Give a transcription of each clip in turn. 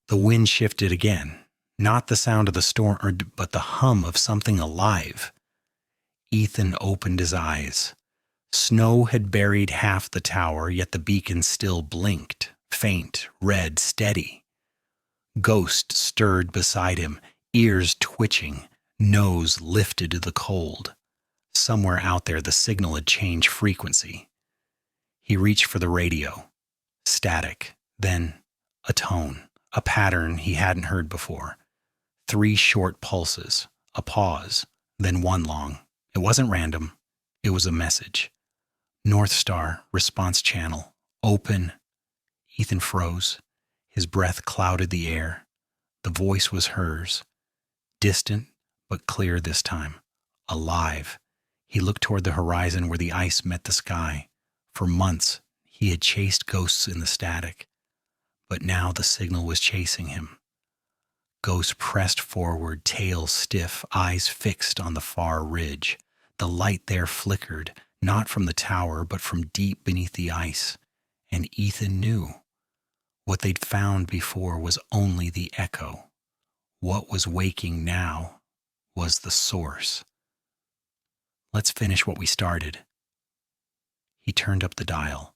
The wind shifted again, not the sound of the storm, but the hum of something alive. Ethan opened his eyes. Snow had buried half the tower, yet the beacon still blinked, faint, red, steady. Ghost stirred beside him, ears twitching, nose lifted to the cold. Somewhere out there, the signal had changed frequency. He reached for the radio. Static, then a tone, a pattern he hadn't heard before. 3 short pulses, a pause, then one long. It wasn't random. It was a message. North Star, response channel, open. Ethan froze. His breath clouded the air. The voice was hers. Distant, but clear this time. Alive. He looked toward the horizon where the ice met the sky. For months, he had chased ghosts in the static. But now the signal was chasing him. Ghost pressed forward, tail stiff, eyes fixed on the far ridge. The light there flickered, not from the tower, but from deep beneath the ice. And Ethan knew. What they'd found before was only the echo. What was waking now was the source. Let's finish what we started. He turned up the dial.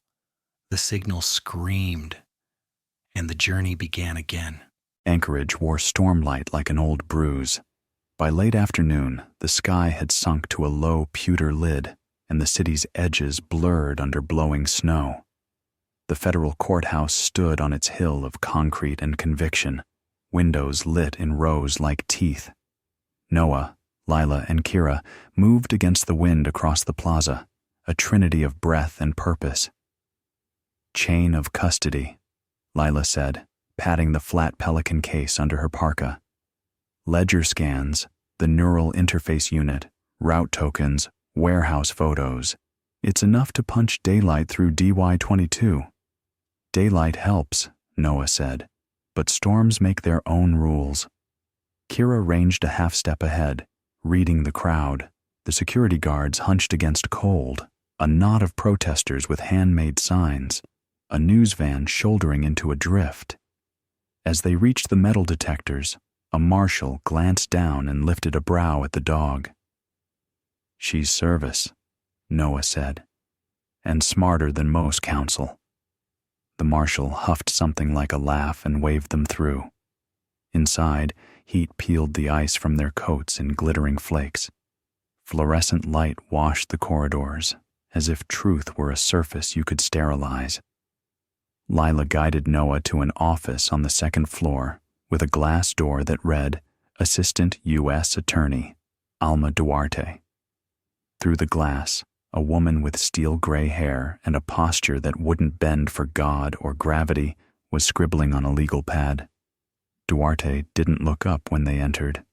The signal screamed, and the journey began again. Anchorage wore stormlight like an old bruise. By late afternoon, the sky had sunk to a low pewter lid, and the city's edges blurred under blowing snow. The federal courthouse stood on its hill of concrete and conviction, windows lit in rows like teeth. Noah, Lila, and Kira moved against the wind across the plaza, a trinity of breath and purpose. Chain of custody, Lila said, patting the flat pelican case under her parka. Ledger scans, the neural interface unit, route tokens, warehouse photos. It's enough to punch daylight through DY-22. Daylight helps, Noah said, but storms make their own rules. Kira ranged a half step ahead, reading the crowd. The security guards hunched against cold, a knot of protesters with handmade signs, a news van shouldering into a drift. As they reached the metal detectors, a marshal glanced down and lifted a brow at the dog. She's service, Noah said, and smarter than most counsel. The marshal huffed something like a laugh and waved them through. Inside, heat peeled the ice from their coats in glittering flakes. Fluorescent light washed the corridors, as if truth were a surface you could sterilize. Lila guided Noah to an office on the 2nd floor with a glass door that read, Assistant U.S. Attorney, Alma Duarte. Through the glass, a woman with steel gray hair and a posture that wouldn't bend for God or gravity was scribbling on a legal pad. Duarte didn't look up when they entered.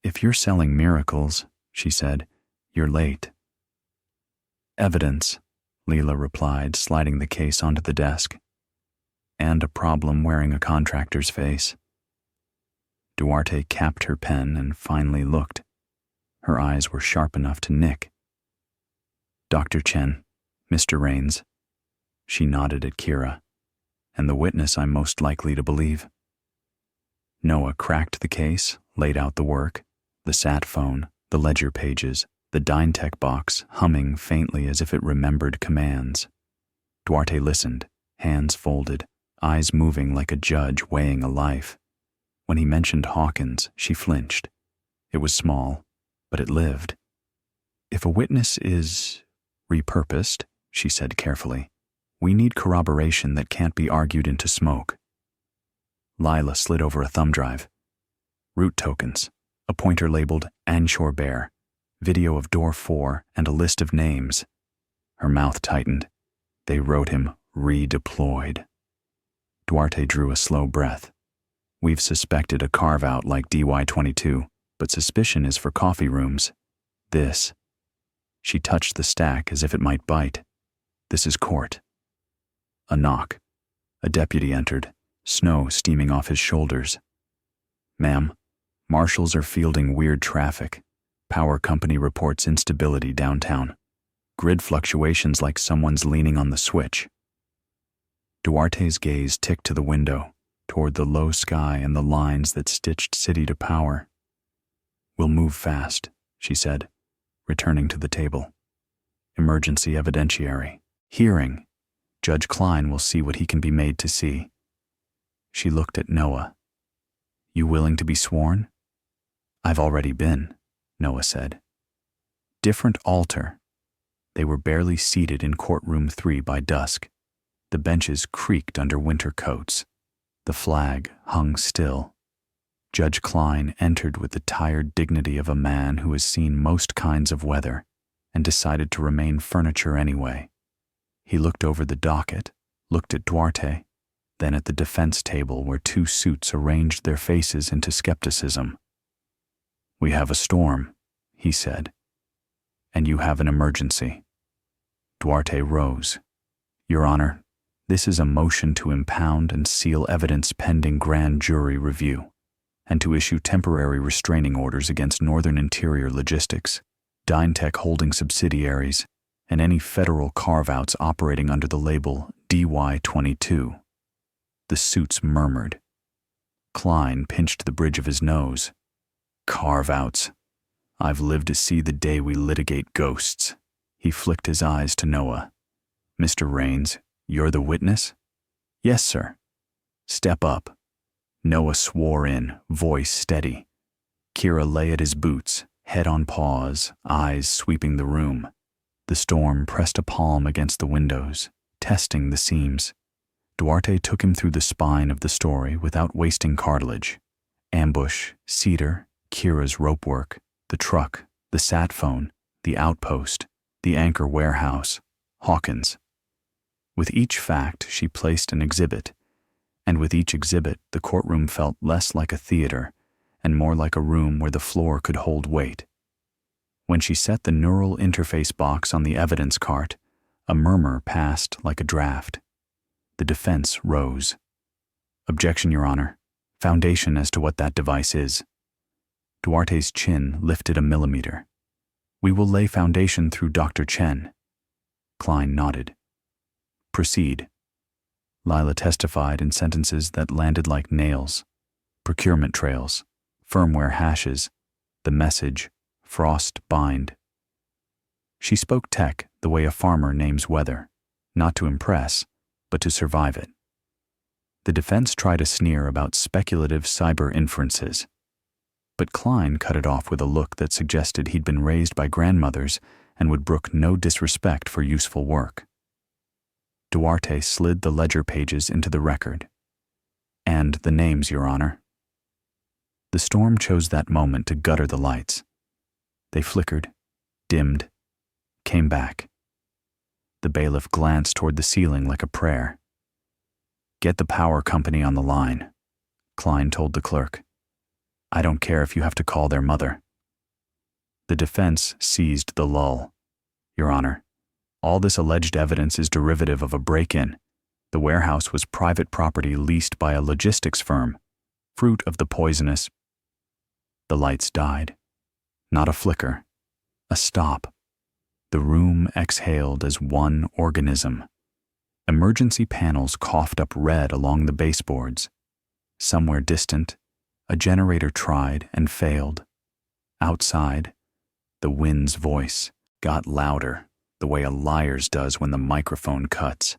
If you're selling miracles, she said, you're late. Evidence, Leela replied, sliding the case onto the desk. And a problem wearing a contractor's face. Duarte capped her pen and finally looked. Her eyes were sharp enough to nick. Dr. Chen, Mr. Rains. She nodded at Kira. And the witness I'm most likely to believe. Noah cracked the case, laid out the work, the sat phone, the ledger pages, the Dynetech box humming faintly as if it remembered commands. Duarte listened, hands folded, eyes moving like a judge weighing a life. When he mentioned Hawkins, she flinched. It was small, but it lived. If a witness is repurposed, she said carefully, we need corroboration that can't be argued into smoke. Lila slid over a thumb drive. Route tokens, a pointer labeled Anshore Bear, video of door 4, and a list of names. Her mouth tightened. They wrote him redeployed. Duarte drew a slow breath. We've suspected a carve-out like DY-22, but suspicion is for coffee rooms. This. She touched the stack as if it might bite. This is court. A knock. A deputy entered, snow steaming off his shoulders. Ma'am, marshals are fielding weird traffic. Power company reports instability downtown. Grid fluctuations like someone's leaning on the switch. Duarte's gaze ticked to the window, toward the low sky and the lines that stitched city to power. "We'll move fast," she said, returning to the table. "Emergency evidentiary. Hearing. Judge Klein will see what he can be made to see." She looked at Noah. "You willing to be sworn?" "I've already been," Noah said. Different altar. They were barely seated in courtroom 3 by dusk. The benches creaked under winter coats. The flag hung still. Judge Klein entered with the tired dignity of a man who has seen most kinds of weather and decided to remain furniture anyway. He looked over the docket, looked at Duarte, then at the defense table where 2 suits arranged their faces into skepticism. "We have a storm," he said, "and you have an emergency." Duarte rose. "Your Honor, this is a motion to impound and seal evidence pending grand jury review, and to issue temporary restraining orders against Northern Interior Logistics, Dynetech holding subsidiaries, and any federal carve-outs operating under the label DY22. The suits murmured. Klein pinched the bridge of his nose. "Carve-outs. I've lived to see the day we litigate ghosts." He flicked his eyes to Noah. "Mr. Raines, you're the witness?" "Yes, sir." "Step up." Noah swore in, voice steady. Kira lay at his boots, head on paws, eyes sweeping the room. The storm pressed a palm against the windows, testing the seams. Duarte took him through the spine of the story without wasting cartilage. Ambush, cedar, Kira's rope work, the truck, the sat phone, the outpost, the anchor warehouse, Hawkins. With each fact, she placed an exhibit, and with each exhibit, the courtroom felt less like a theater and more like a room where the floor could hold weight. When she set the neural interface box on the evidence cart, a murmur passed like a draft. The defense rose. "Objection, Your Honor. Foundation as to what that device is." Duarte's chin lifted a millimeter. "We will lay foundation through Dr. Chen." Klein nodded. "Proceed." Lila testified in sentences that landed like nails. Procurement trails, firmware hashes, the message, frost bind. She spoke tech the way a farmer names weather, not to impress, but to survive it. The defense tried a sneer about speculative cyber inferences, but Klein cut it off with a look that suggested he'd been raised by grandmothers and would brook no disrespect for useful work. Duarte slid the ledger pages into the record. "And the names, Your Honor." The storm chose that moment to gutter the lights. They flickered, dimmed, came back. The bailiff glanced toward the ceiling like a prayer. "Get the power company on the line," Klein told the clerk. "I don't care if you have to call their mother." The defense seized the lull. "Your Honor, all this alleged evidence is derivative of a break-in. The warehouse was private property leased by a logistics firm, fruit of the poisonous." The lights died. Not a flicker, a stop. The room exhaled as one organism. Emergency panels coughed up red along the baseboards. Somewhere distant, a generator tried and failed. Outside, the wind's voice got louder, the way a liar's does when the microphone cuts.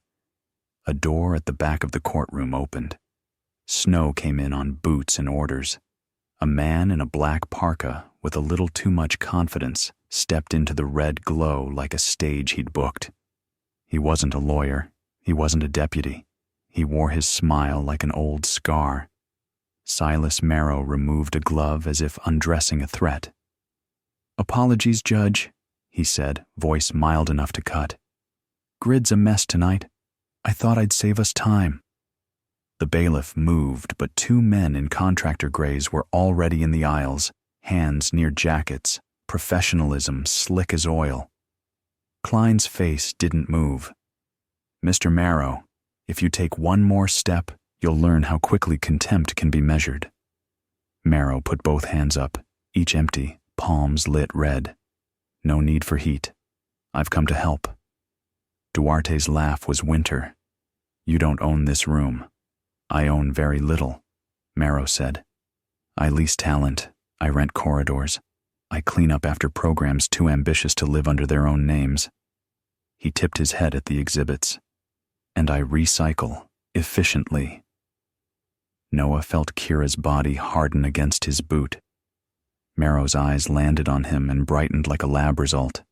A door at the back of the courtroom opened. Snow came in on boots and orders. A man in a black parka with a little too much confidence stepped into the red glow like a stage he'd booked. He wasn't a lawyer. He wasn't a deputy. He wore his smile like an old scar. Silas Marrow removed a glove as if undressing a threat. "Apologies, Judge," he said, voice mild enough to cut. "Grid's a mess tonight. I thought I'd save us time." The bailiff moved, but 2 men in contractor grays were already in the aisles, hands near jackets, professionalism slick as oil. Klein's face didn't move. "Mr. Marrow, if you take one more step, you'll learn how quickly contempt can be measured." Marrow put both hands up, each empty, palms lit red. "No need for heat. I've come to help." Duarte's laugh was winter. "You don't own this room. I own very little, Marrow said. I lease talent, I rent corridors, I clean up after programs too ambitious to live under their own names. He tipped his head at the exhibits. And I recycle, efficiently. Noah felt Kira's body harden against his boot. Marrow's eyes landed on him and brightened like a lab result.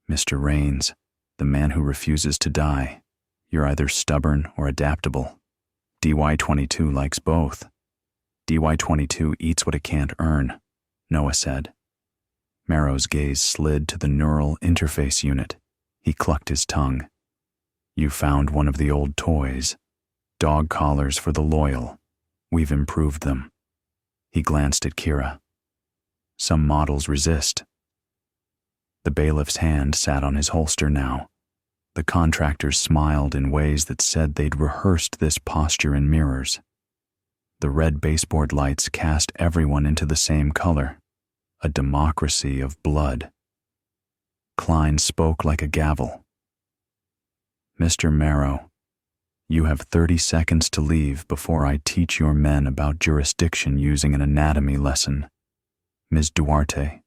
Mr. Rains, the man who refuses to die. You're either stubborn or adaptable. DY22 likes both. DY22 eats what it can't earn, Noah said. Marrow's gaze slid to the neural interface unit. He clucked his tongue. You found one of the old toys. Dog collars for the loyal. We've improved them. He glanced at Kira. Some models resist. The bailiff's hand sat on his holster now. The contractors smiled in ways that said they'd rehearsed this posture in mirrors. The red baseboard lights cast everyone into the same color, a democracy of blood. Klein spoke like a gavel. Mr. Marrow, you have 30 seconds to leave before I teach your men about jurisdiction using an anatomy lesson. Ms. Duarte,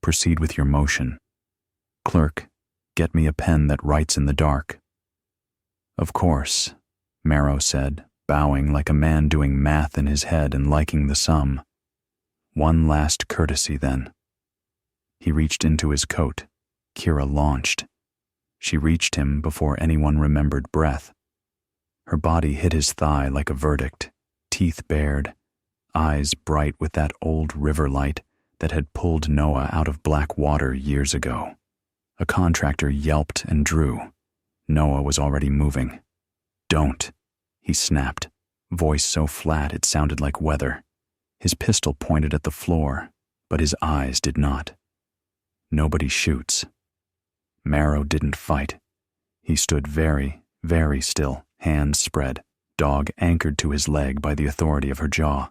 proceed with your motion. Clerk, get me a pen that writes in the dark. Of course, Marrow said, bowing like a man doing math in his head and liking the sum. One last courtesy, then. He reached into his coat. Kira launched. She reached him before anyone remembered breath. Her body hit his thigh like a verdict, teeth bared, eyes bright with that old river light that had pulled Noah out of black water years ago. A contractor yelped and drew. Noah was already moving. Don't, he snapped, voice so flat it sounded like weather. His pistol pointed at the floor, but his eyes did not. Nobody shoots. Marrow didn't fight. He stood very, very still, hands spread, dog anchored to his leg by the authority of her jaw.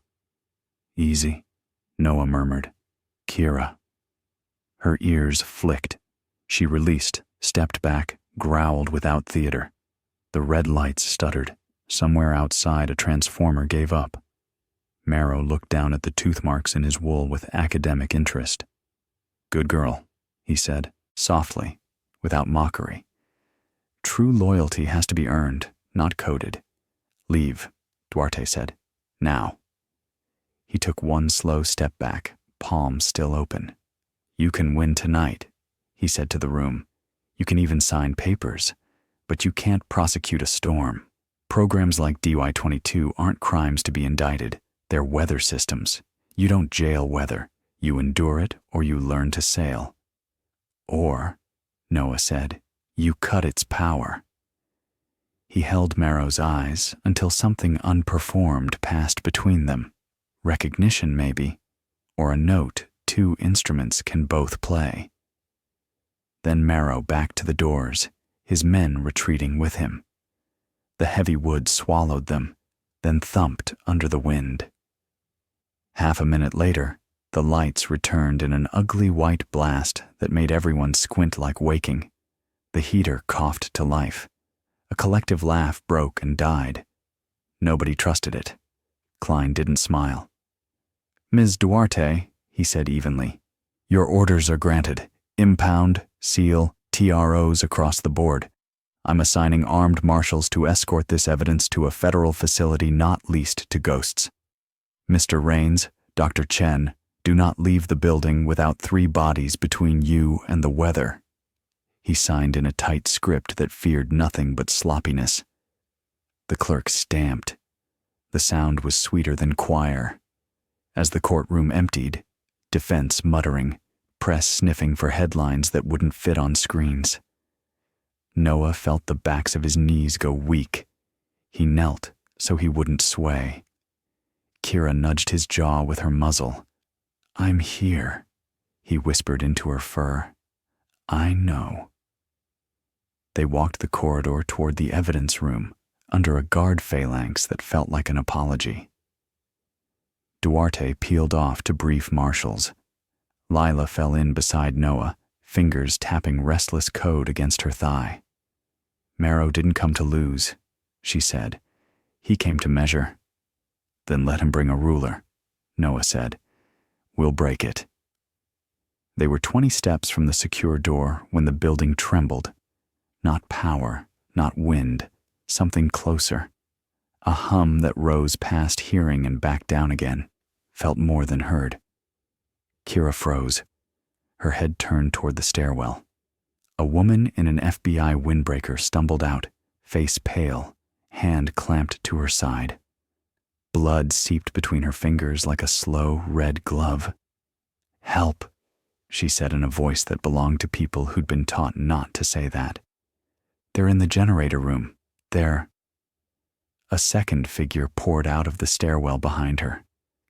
Easy, Noah murmured. Kira. Her ears flicked. She released, stepped back, growled without theater. The red lights stuttered. Somewhere outside, a transformer gave up. Marrow looked down at the tooth marks in his wool with academic interest. Good girl, he said, softly, without mockery. True loyalty has to be earned, not coded. Leave, Duarte said. Now. He took one slow step back, palms still open. You can win tonight, he said to the room. You can even sign papers, but you can't prosecute a storm. Programs like DY22 aren't crimes to be indicted. They're weather systems. You don't jail weather. You endure it or you learn to sail. Or, Noah said, you cut its power. He held Marrow's eyes until something unperformed passed between them. Recognition, maybe, or a note two instruments can both play. Then Marrow back to the doors, his men retreating with him. The heavy wood swallowed them, then thumped under the wind. Half a minute later, the lights returned in an ugly white blast that made everyone squint like waking. The heater coughed to life. A collective laugh broke and died. Nobody trusted it. Klein didn't smile. Ms. Duarte, he said evenly, your orders are granted. Impound, seal, TROs across the board. I'm assigning armed marshals to escort this evidence to a federal facility not leased to ghosts. Mr. Rains, Dr. Chen, do not leave the building without 3 bodies between you and the weather. He signed in a tight script that feared nothing but sloppiness. The clerk stamped. The sound was sweeter than choir. As the courtroom emptied, defense muttering, press sniffing for headlines that wouldn't fit on screens. Noah felt the backs of his knees go weak. He knelt so he wouldn't sway. Kira nudged his jaw with her muzzle. I'm here, he whispered into her fur. I know. They walked the corridor toward the evidence room, under a guard phalanx that felt like an apology. Duarte peeled off to brief marshals. Lila fell in beside Noah, fingers tapping restless code against her thigh. Marrow didn't come to lose, she said. He came to measure. Then let him bring a ruler, Noah said. We'll break it. They were 20 steps from the secure door when the building trembled. Not power, not wind, something closer. A hum that rose past hearing and back down again, felt more than heard. Kira froze. Her head turned toward the stairwell. A woman in an FBI windbreaker stumbled out, face pale, hand clamped to her side. Blood seeped between her fingers like a slow red glove. "Help," she said in a voice that belonged to people who'd been taught not to say that. "They're in the generator room. They're—" A second figure poured out of the stairwell behind her.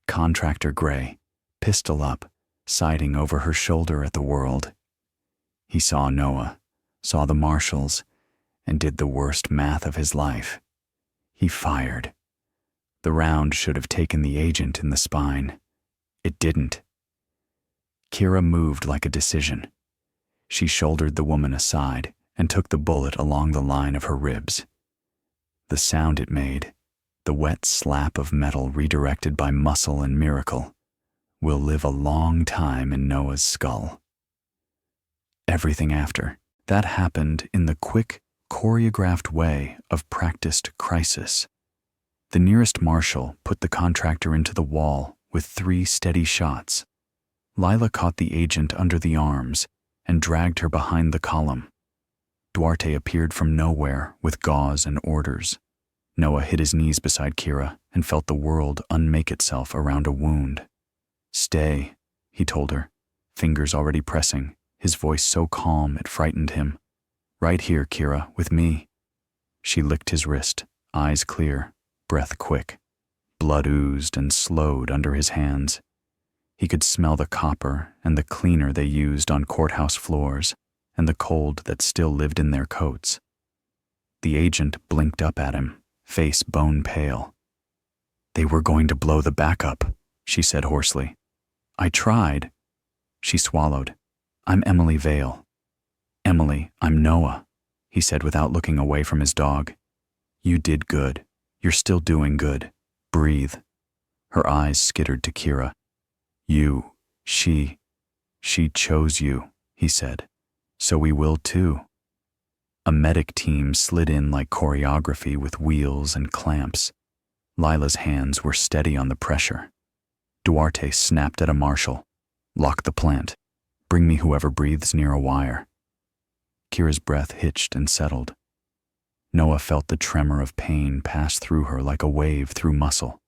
Contractor gray, pistol up, sighting over her shoulder at the world. He saw Noah, saw the marshals, and did the worst math of his life. He fired. The round should have taken the agent in the spine. It didn't. Kira moved like a decision. She shouldered the woman aside and took the bullet along the line of her ribs. The sound it made, the wet slap of metal redirected by muscle and miracle, will live a long time in Noah's skull. Everything after, that happened in the quick, choreographed way of practiced crisis. The nearest marshal put the contractor into the wall with 3 steady shots. Lila caught the agent under the arms and dragged her behind the column. Duarte appeared from nowhere with gauze and orders. Noah hit his knees beside Kira and felt the world unmake itself around a wound. "Stay," he told her, fingers already pressing, his voice so calm it frightened him. "Right here, Kira, with me." She licked his wrist, eyes clear, breath quick. Blood oozed and slowed under his hands. He could smell the copper and the cleaner they used on courthouse floors, and the cold that still lived in their coats. The agent blinked up at him, face bone pale. "They were going to blow the backup," she said hoarsely. "I tried." She swallowed. "I'm Emily Vale." "Emily, I'm Noah," he said without looking away from his dog. "You did good. You're still doing good. Breathe." Her eyes skittered to Kira. She chose you," he said. "So we will too." A medic team slid in like choreography with wheels and clamps. Lila's hands were steady on the pressure. Duarte snapped at a marshal. "Lock the plant. Bring me whoever breathes near a wire." Kira's breath hitched and settled. Noah felt the tremor of pain pass through her like a wave through muscle.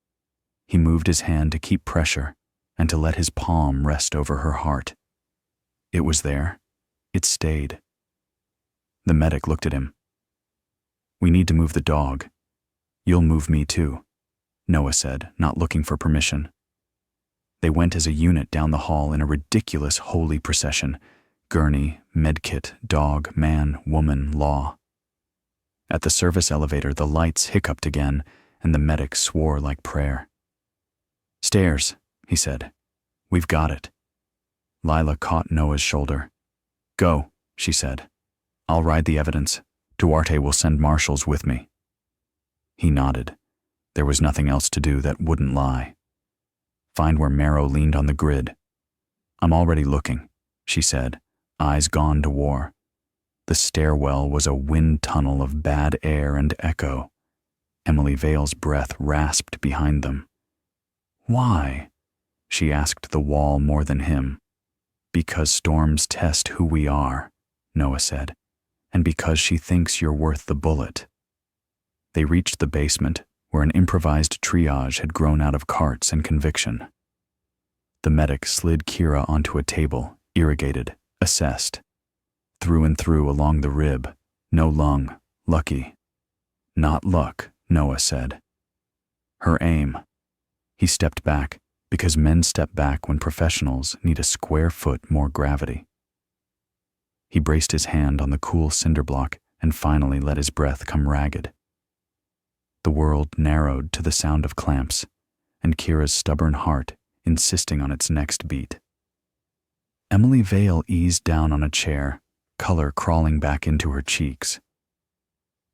He moved his hand to keep pressure and to let his palm rest over her heart. It was there. It stayed. The medic looked at him. "We need to move the dog." "You'll move me too," Noah said, not looking for permission. They went as a unit down the hall in a ridiculous holy procession: gurney, medkit, dog, man, woman, law. At the service elevator, the lights hiccuped again, and the medic swore like prayer. "Stairs," he said. "We've got it." Lila caught Noah's shoulder. "Go," she said. "I'll ride the evidence. Duarte will send marshals with me." He nodded. There was nothing else to do that wouldn't lie. Find where Marrow leaned on the grid. "I'm already looking," she said, eyes gone to war. The stairwell was a wind tunnel of bad air and echo. Emily Vale's breath rasped behind them. "Why?" she asked the wall more than him. "Because storms test who we are," Noah said, "and because she thinks you're worth the bullet." They reached the basement, where an improvised triage had grown out of carts and conviction. The medic slid Kira onto a table, irrigated, assessed. Through and through along the rib, no lung, lucky. "Not luck," Noah said. Her aim. He stepped back, because men step back when professionals need a square foot more gravity. He braced his hand on the cool cinder block and finally let his breath come ragged. The world narrowed to the sound of clamps, and Kira's stubborn heart insisting on its next beat. Emily Vale eased down on a chair, color crawling back into her cheeks.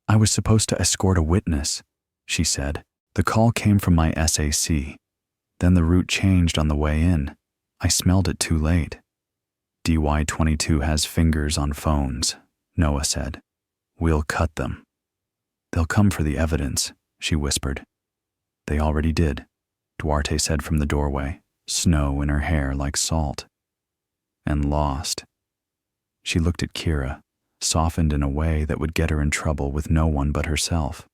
"I was supposed to escort a witness," she said, The call came from my SAC. Then the route changed on the way in. I smelled it too late. DY-22 has fingers on phones, Noah said. We'll cut them. They'll come for the evidence, she whispered. They already did, Duarte said from the doorway, snow in her hair like salt. And lost. She looked at Kira, softened in a way that would get her in trouble with no one but herself.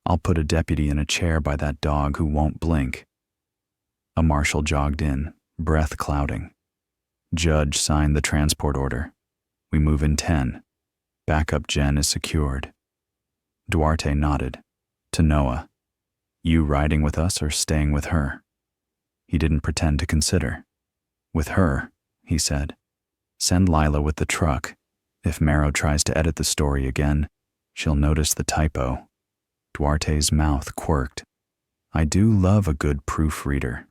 I'll put a deputy in a chair by that dog who won't blink. A marshal jogged in, breath clouding. Judge signed the transport order. We move in 10. Backup gen is secured. Duarte nodded. To Noah. You riding with us or staying with her? He didn't pretend to consider. With her, he said. Send Lila with the truck. If Marrow tries to edit the story again, she'll notice the typo. Duarte's mouth quirked. I do love a good proofreader.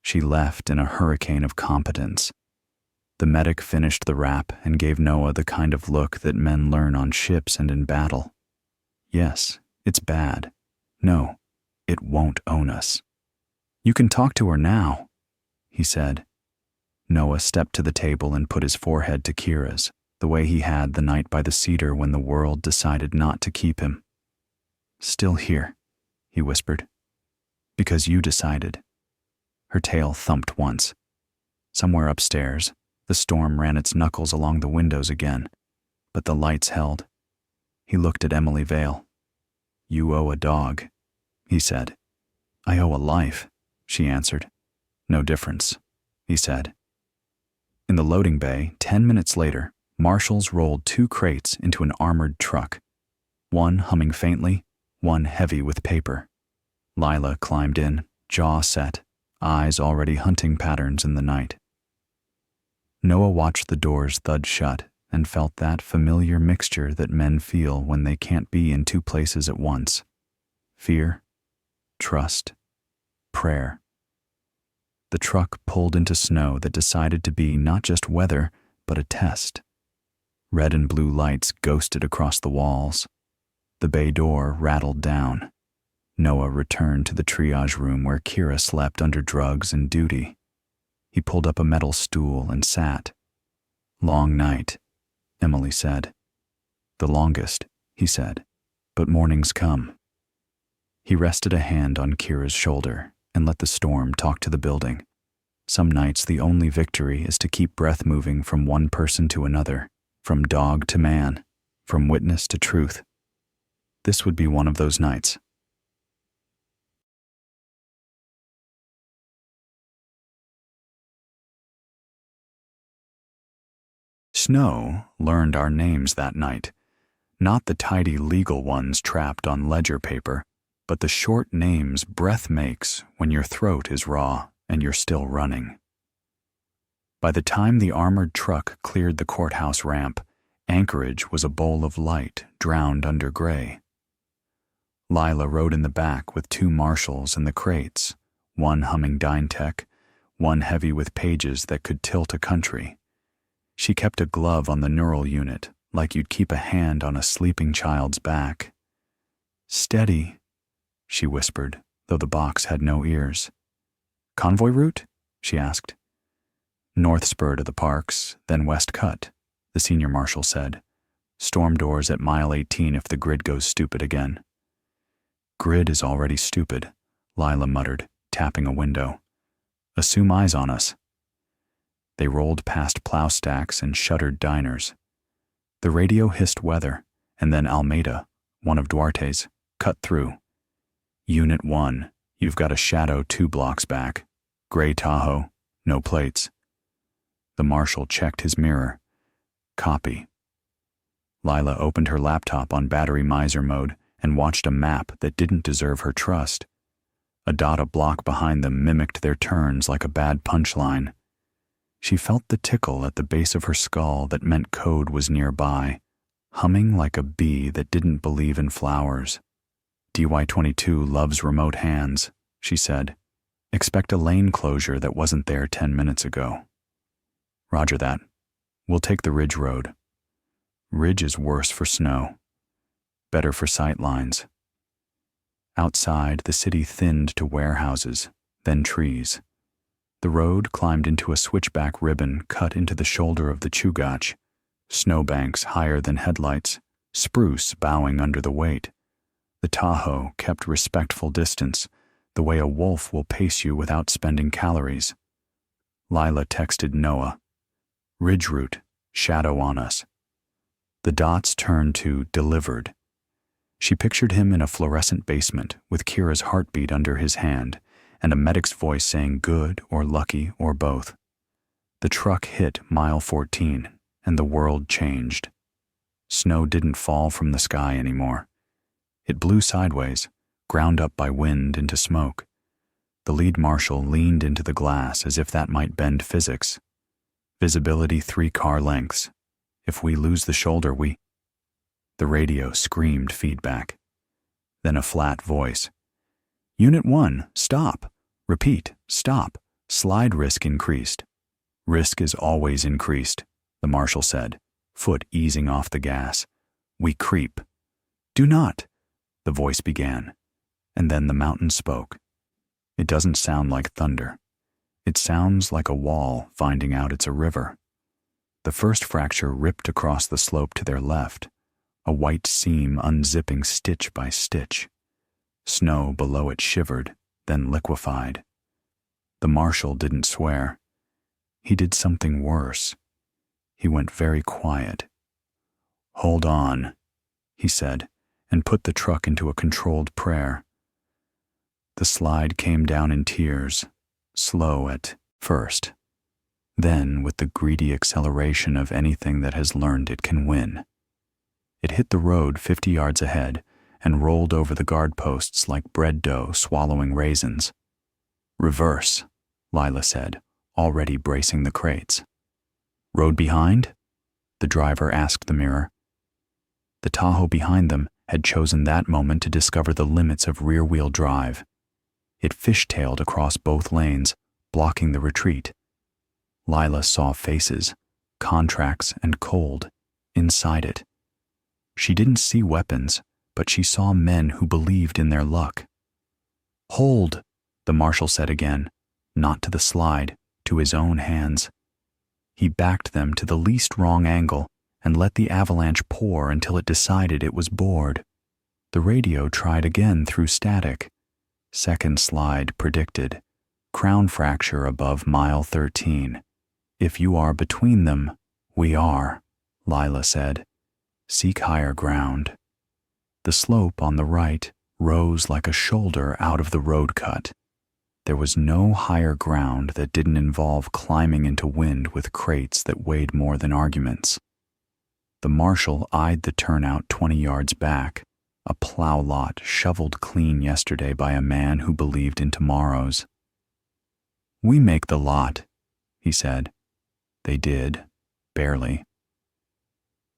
She left in a hurricane of competence. The medic finished the wrap and gave Noah the kind of look that men learn on ships and in battle. Yes, it's bad. No, it won't own us. You can talk to her now, he said. Noah stepped to the table and put his forehead to Kira's, the way he had the night by the cedar when the world decided not to keep him. Still here, he whispered. Because you decided. Her tail thumped once. Somewhere upstairs, the storm ran its knuckles along the windows again, but the lights held. He looked at Emily Vale. You owe a dog, he said. I owe a life, she answered. No difference, he said. In the loading bay, 10 minutes later, marshals rolled 2 crates into an armored truck, one humming faintly, one heavy with paper. Lila climbed in, jaw set, eyes already hunting patterns in the night. Noah watched the doors thud shut and felt that familiar mixture that men feel when they can't be in 2 places at once. Fear, trust, prayer. The truck pulled into snow that decided to be not just weather, but a test. Red and blue lights ghosted across the walls. The bay door rattled down. Noah returned to the triage room where Kira slept under drugs and duty. He pulled up a metal stool and sat. Long night, Emily said. The longest, he said, but morning's come. He rested a hand on Kira's shoulder and let the storm talk to the building. Some nights the only victory is to keep breath moving from one person to another, from dog to man, from witness to truth. This would be one of those nights. Snow learned our names that night, not the tidy legal ones trapped on ledger paper, but the short names breath makes when your throat is raw and you're still running. By the time the armored truck cleared the courthouse ramp, Anchorage was a bowl of light drowned under gray. Lila rode in the back with 2 marshals in the crates, one humming Dynetech, one heavy with pages that could tilt a country. She kept a glove on the neural unit, like you'd keep a hand on a sleeping child's back. Steady, she whispered, though the box had no ears. Convoy route? She asked. North spur to the parks, then west cut, the senior marshal said. Storm doors at mile 18 if the grid goes stupid again. Grid is already stupid, Lila muttered, tapping a window. Assume eyes on us. They rolled past plow stacks and shuttered diners. The radio hissed weather, and then Almeida, one of Duarte's, cut through. Unit 1, you've got a shadow 2 blocks back. Gray Tahoe, no plates. The marshal checked his mirror. Copy. Lila opened her laptop on battery miser mode and watched a map that didn't deserve her trust. A dot a block behind them mimicked their turns like a bad punchline. She felt the tickle at the base of her skull that meant code was nearby, humming like a bee that didn't believe in flowers. DY-22 loves remote hands, she said. Expect a lane closure that wasn't there 10 minutes ago. Roger that. We'll take the Ridge Road. Ridge is worse for snow. Better for sight lines. Outside, the city thinned to warehouses, then trees. The road climbed into a switchback ribbon cut into the shoulder of the Chugach, snowbanks higher than headlights, spruce bowing under the weight. The Tahoe kept respectful distance, the way a wolf will pace you without spending calories. Lila texted Noah, "Ridge route, shadow on us." The dots turned to delivered. She pictured him in a fluorescent basement with Kira's heartbeat under his hand and a medic's voice saying good or lucky or both. The truck hit mile 14 and the world changed. Snow didn't fall from the sky anymore. It blew sideways, ground up by wind into smoke. The lead marshal leaned into the glass as if that might bend physics. Visibility 3 car lengths. If we lose the shoulder, we... The radio screamed feedback. Then a flat voice. Unit 1, stop. Repeat, stop. Slide risk increased. Risk is always increased, the marshal said, foot easing off the gas. We creep. Do not, the voice began, and then the mountain spoke. It doesn't sound like thunder. It sounds like a wall finding out it's a river. The first fracture ripped across the slope to their left, a white seam unzipping stitch by stitch. Snow below it shivered, then liquefied. The marshal didn't swear. He did something worse. He went very quiet. Hold on, he said, and put the truck into a controlled prayer. The slide came down in tears, slow at first, then with the greedy acceleration of anything that has learned it can win. It hit the road 50 yards ahead and rolled over the guard posts like bread dough swallowing raisins. Reverse, Lila said, already bracing the crates. Road behind? The driver asked the mirror. The Tahoe behind them had chosen that moment to discover the limits of rear-wheel drive. It fishtailed across both lanes, blocking the retreat. Lila saw faces, contracts and cold, inside it. She didn't see weapons, but she saw men who believed in their luck. Hold, the marshal said again, not to the slide, to his own hands. He backed them to the least wrong angle and let the avalanche pour until it decided it was bored. The radio tried again through static. Second slide predicted, crown fracture above mile 13. If you are between them, we are, Lila said. Seek higher ground. The slope on the right rose like a shoulder out of the road cut. There was no higher ground that didn't involve climbing into wind with crates that weighed more than arguments. The marshal eyed the turnout 20 yards back, a plow lot shoveled clean yesterday by a man who believed in tomorrows. We make the lot, he said. They did, barely.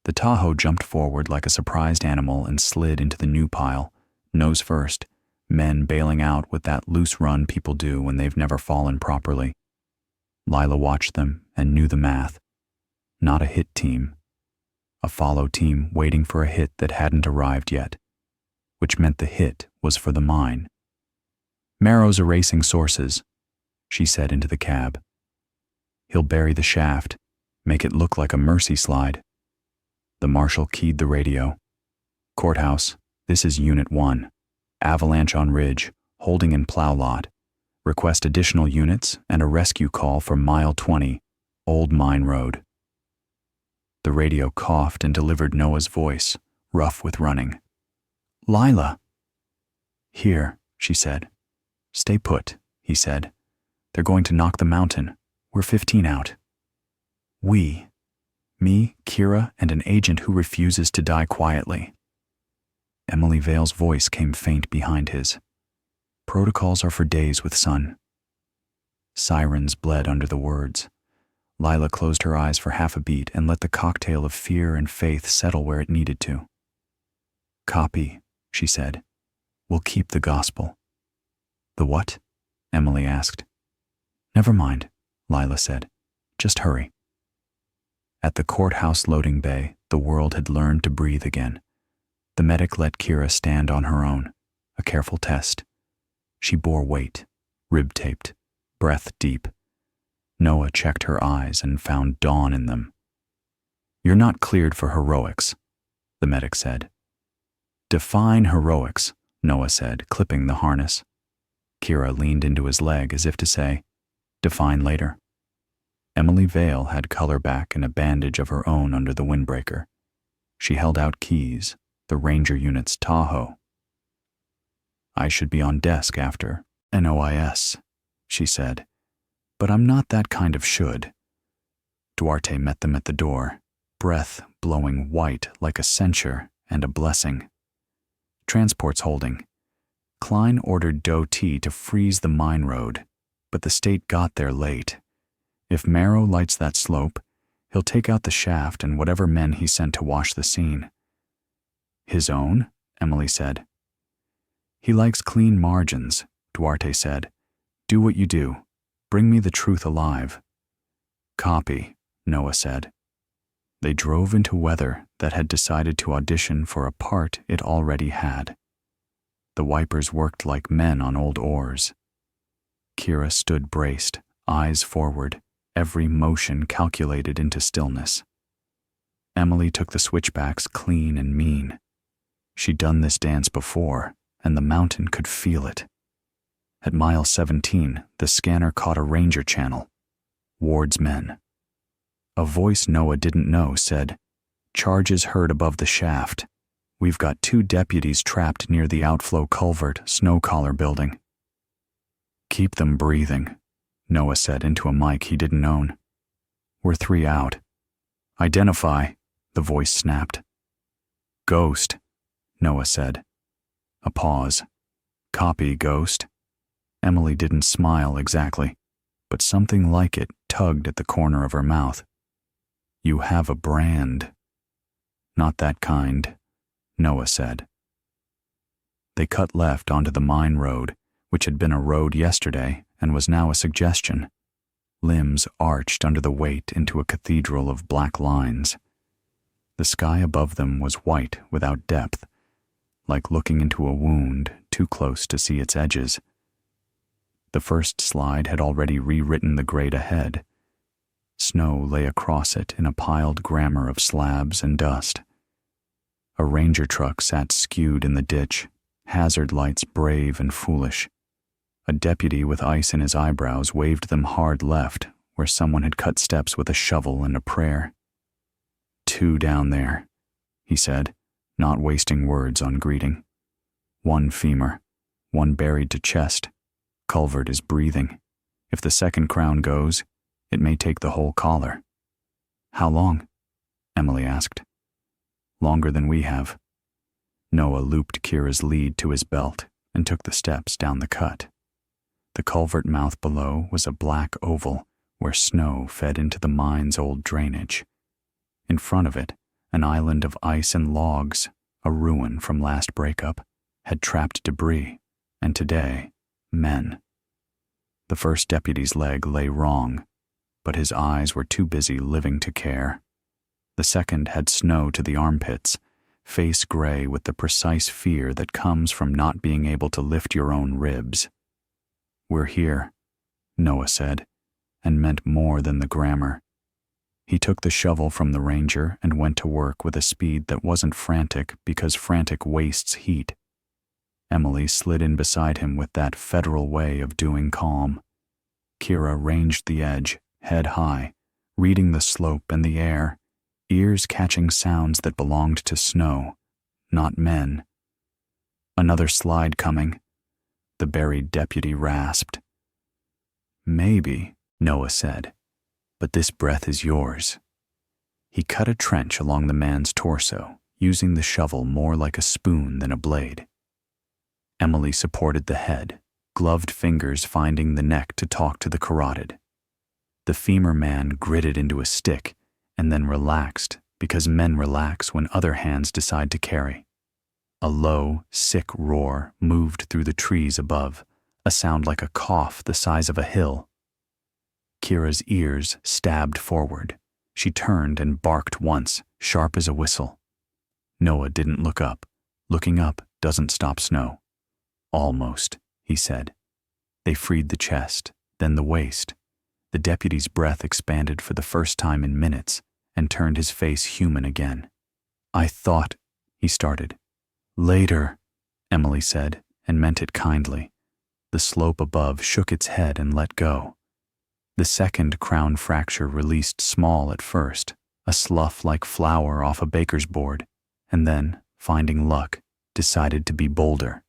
The Tahoe jumped forward like a surprised animal and slid into the new pile, nose first, men bailing out with that loose run people do when they've never fallen properly. Lila watched them and knew the math. Not a hit team. A follow team waiting for a hit that hadn't arrived yet, which meant the hit was for the mine. Marrow's erasing sources, she said into the cab. He'll bury the shaft, make it look like a mercy slide. The marshal keyed the radio. Courthouse, this is Unit 1. Avalanche on ridge, holding in plow lot. Request additional units and a rescue call for mile 20, Old Mine Road. The radio coughed and delivered Noah's voice, rough with running. Lila. Here, she said. Stay put, he said. They're going to knock the mountain. We're 15 out. We. Me, Kira, and an agent who refuses to die quietly. Emily Vale's voice came faint behind his. Protocols are for days with sun. Sirens bled under the words. Lila closed her eyes for half a beat and let the cocktail of fear and faith settle where it needed to. Copy, she said. We'll keep the gospel. The what? Emily asked. Never mind, Lila said. Just hurry. At the courthouse loading bay, the world had learned to breathe again. The medic let Kira stand on her own. A careful test. She bore weight, rib-taped, breath deep. Noah checked her eyes and found dawn in them. "You're not cleared for heroics," the medic said. "Define heroics," Noah said, clipping the harness. Kira leaned into his leg as if to say, "Define later." Emily Vale had color back and a bandage of her own under the windbreaker. She held out keys, the Ranger unit's Tahoe. "I should be on desk after NOIS," she said, "but I'm not that kind of should." Duarte met them at the door, breath blowing white like a censure and a blessing. "Transport's holding. Klein ordered Doe T to freeze the mine road, but the state got there late. If Marrow lights that slope, he'll take out the shaft and whatever men he sent to wash the scene." "His own?" Emily said. "He likes clean margins," Duarte said. "Do what you do. Bring me the truth alive." "Copy," Noah said. They drove into weather that had decided to audition for a part it already had. The wipers worked like men on old oars. Kira stood braced, eyes forward, every motion calculated into stillness. Emily took the switchbacks clean and mean. She'd done this dance before, and the mountain could feel it. At mile 17, the scanner caught a Ranger channel. Ward's men. A voice Noah didn't know said, "Charges heard above the shaft. We've got 2 deputies trapped near the outflow culvert snow collar building." "Keep them breathing," Noah said into a mic he didn't own. "We're 3 out." "Identify," the voice snapped. "Ghost," Noah said. A pause. "Copy, Ghost." Emily didn't smile exactly, but something like it tugged at the corner of her mouth. "You have a brand." "Not that kind," Noah said. They cut left onto the mine road, which had been a road yesterday and was now a suggestion. Limbs arched under the weight into a cathedral of black lines. The sky above them was white without depth, like looking into a wound too close to see its edges. The first slide had already rewritten the grade ahead. Snow lay across it in a piled grammar of slabs and dust. A Ranger truck sat skewed in the ditch, hazard lights brave and foolish. A deputy with ice in his eyebrows waved them hard left, where someone had cut steps with a shovel and a prayer. "2 down there," he said, not wasting words on greeting. "1 femur, 1 buried to chest. Culvert is breathing. If the second crown goes, it may take the whole collar." "How long?" Emily asked. "Longer than we have." Noah looped Kira's lead to his belt and took the steps down the cut. The culvert mouth below was a black oval where snow fed into the mine's old drainage. In front of it, an island of ice and logs, a ruin from last breakup, had trapped debris, and today, men. The first deputy's leg lay wrong, but his eyes were too busy living to care. The second had snow to the armpits, face gray with the precise fear that comes from not being able to lift your own ribs. "We're here," Noah said, and meant more than the grammar. He took the shovel from the Ranger and went to work with a speed that wasn't frantic because frantic wastes heat. Emily slid in beside him with that federal way of doing calm. Kira ranged the edge, head high, reading the slope and the air, ears catching sounds that belonged to snow, not men. "Another slide coming," the buried deputy rasped. "Maybe," Noah said, "but this breath is yours." He cut a trench along the man's torso, using the shovel more like a spoon than a blade. Emily supported the head, gloved fingers finding the neck to talk to the carotid. The femur man gritted into a stick and then relaxed because men relax when other hands decide to carry. A low, sick roar moved through the trees above, a sound like a cough the size of a hill. Kira's ears stabbed forward. She turned and barked once, sharp as a whistle. Noah didn't look up. Looking up doesn't stop snow. Almost, he said. They freed the chest, then the waist. The deputy's breath expanded for the first time in minutes and turned his face human again. I thought, he started. Later, Emily said, and meant it kindly. The slope above shook its head and let go. The second crown fracture released small at first, a slough like flour off a baker's board, and then, finding luck, decided to be bolder.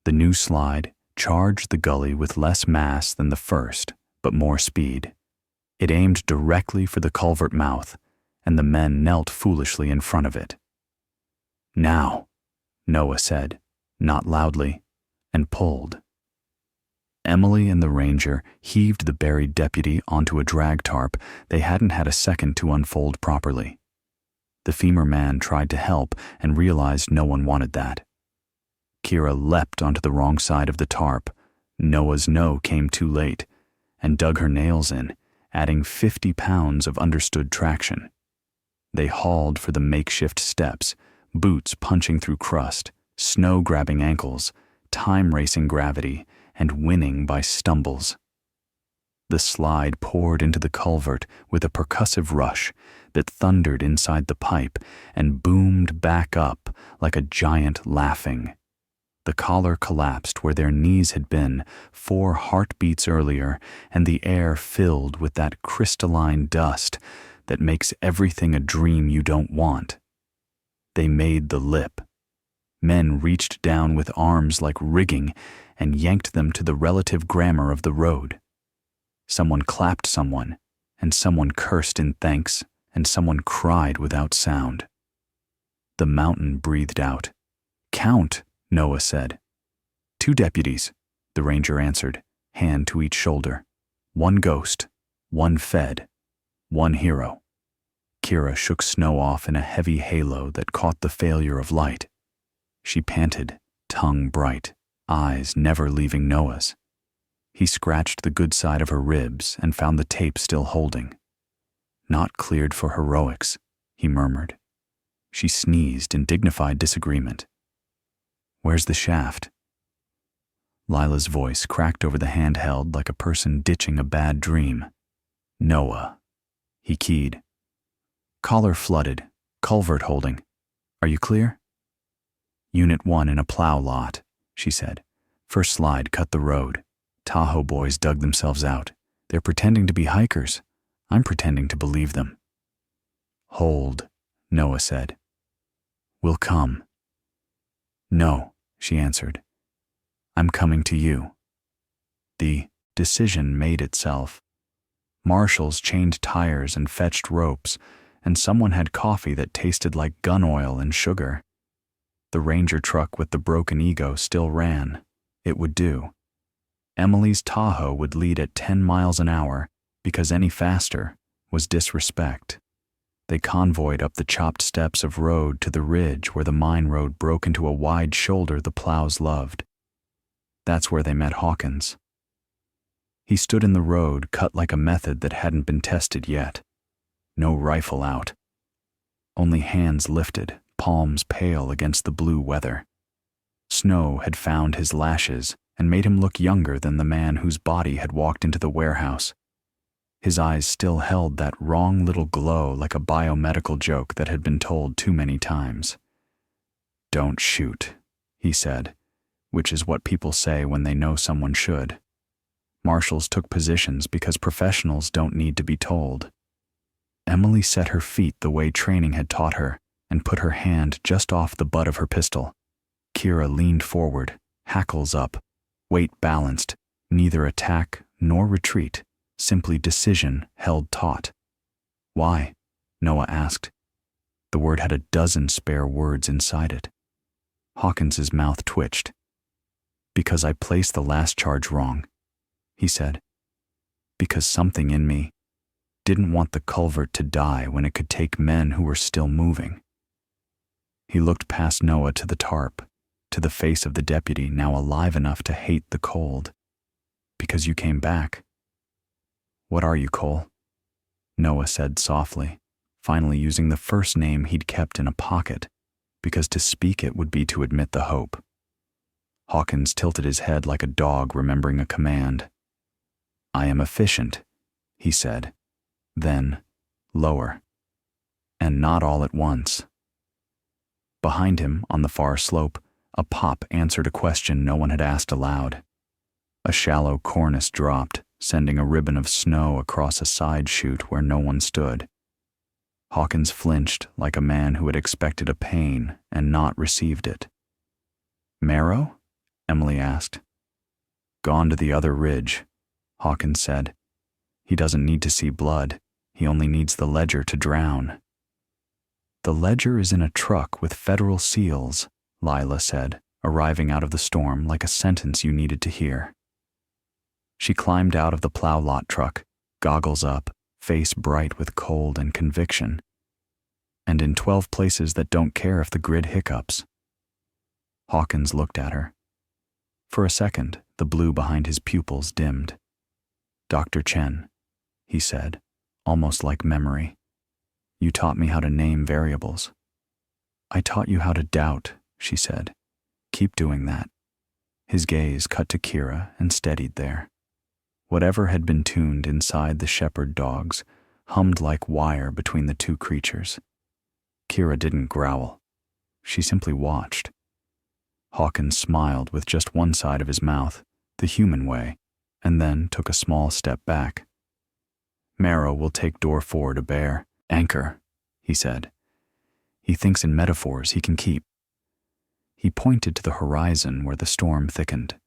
The new slide charged the gully with less mass than the first, but more speed. It aimed directly for the culvert mouth, and the men knelt foolishly in front of it. Now, Noah said, not loudly, and pulled. Emily and the ranger heaved the buried deputy onto a drag tarp they hadn't had a second to unfold properly. The femur man tried to help and realized no one wanted that. Kira leapt onto the wrong side of the tarp. Noah's no came too late, and dug her nails in, adding 50 pounds of understood traction. They hauled for the makeshift steps, boots punching through crust, snow grabbing ankles, time racing gravity, and winning by stumbles. The slide poured into the culvert with a percussive rush that thundered inside the pipe and boomed back up like a giant laughing. The collar collapsed where their knees had been 4 heartbeats earlier, and the air filled with that crystalline dust that makes everything a dream you don't want. They made the lip. Men reached down with arms like rigging and yanked them to the relative grammar of the road. Someone clapped someone, and someone cursed in thanks, and someone cried without sound. The mountain breathed out. Count, Noah said. 2 deputies, the ranger answered, hand to each shoulder. 1 ghost, 1 fed, 1 hero. Kira shook snow off in a heavy halo that caught the failure of light. She panted, tongue bright, eyes never leaving Noah's. He scratched the good side of her ribs and found the tape still holding. Not cleared for heroics, he murmured. She sneezed in dignified disagreement. Where's the shaft? Lila's voice cracked over the handheld like a person ditching a bad dream. Noah. He keyed. Collar flooded, culvert holding. Are you clear? Unit 1 in a plow lot, she said. First slide cut the road. Tahoe boys dug themselves out. They're pretending to be hikers. I'm pretending to believe them. Hold, Noah said. We'll come. No, she answered. I'm coming to you. The decision made itself. Marshals chained tires and fetched ropes, and someone had coffee that tasted like gun oil and sugar. The ranger truck with the broken ego still ran. It would do. Emily's Tahoe would lead at 10 miles an hour because any faster was disrespect. They convoyed up the chopped steps of road to the ridge where the mine road broke into a wide shoulder the plows loved. That's where they met Hawkins. He stood in the road cut like a method that hadn't been tested yet. No rifle out. Only hands lifted, palms pale against the blue weather. Snow had found his lashes and made him look younger than the man whose body had walked into the warehouse. His eyes still held that wrong little glow like a biomedical joke that had been told too many times. Don't shoot, he said, which is what people say when they know someone should. Marshals took positions because professionals don't need to be told. Emily set her feet the way training had taught her and put her hand just off the butt of her pistol. Kira leaned forward, hackles up, weight balanced, neither attack nor retreat, simply decision held taut. Why? Noah asked. The word had a dozen spare words inside it. Hawkins's mouth twitched. Because I placed the last charge wrong, he said. Because something in me didn't want the culvert to die when it could take men who were still moving. He looked past Noah to the tarp, to the face of the deputy now alive enough to hate the cold. Because you came back. What are you, Cole? Noah said softly, finally using the first name he'd kept in a pocket, because to speak it would be to admit the hope. Hawkins tilted his head like a dog remembering a command. "I am efficient," he said. Then, lower. "And not all at once." Behind him, on the far slope, a pop answered a question no one had asked aloud. A shallow cornice dropped, sending a ribbon of snow across a side chute where no one stood. Hawkins flinched like a man who had expected a pain and not received it. "Marrow?" Emily asked. "Gone to the other ridge," Hawkins said. "He doesn't need to see blood. He only needs the ledger to drown." "The ledger is in a truck with federal seals," Lila said, arriving out of the storm like a sentence you needed to hear. She climbed out of the plow lot truck, goggles up, face bright with cold and conviction. "And in 12 places that don't care if the grid hiccups." Hawkins looked at her. For a second, the blue behind his pupils dimmed. "Dr. Chen," he said, almost like memory. "You taught me how to name variables." "I taught you how to doubt," she said. "Keep doing that." His gaze cut to Kira and steadied there. Whatever had been tuned inside the shepherd dogs hummed like wire between the two creatures. Kira didn't growl. She simply watched. Hawkins smiled with just one side of his mouth, the human way, and then took a small step back. "Marrow will take door 4 to bear. Anchor," he said. "He thinks in metaphors he can keep." He pointed to the horizon where the storm thickened.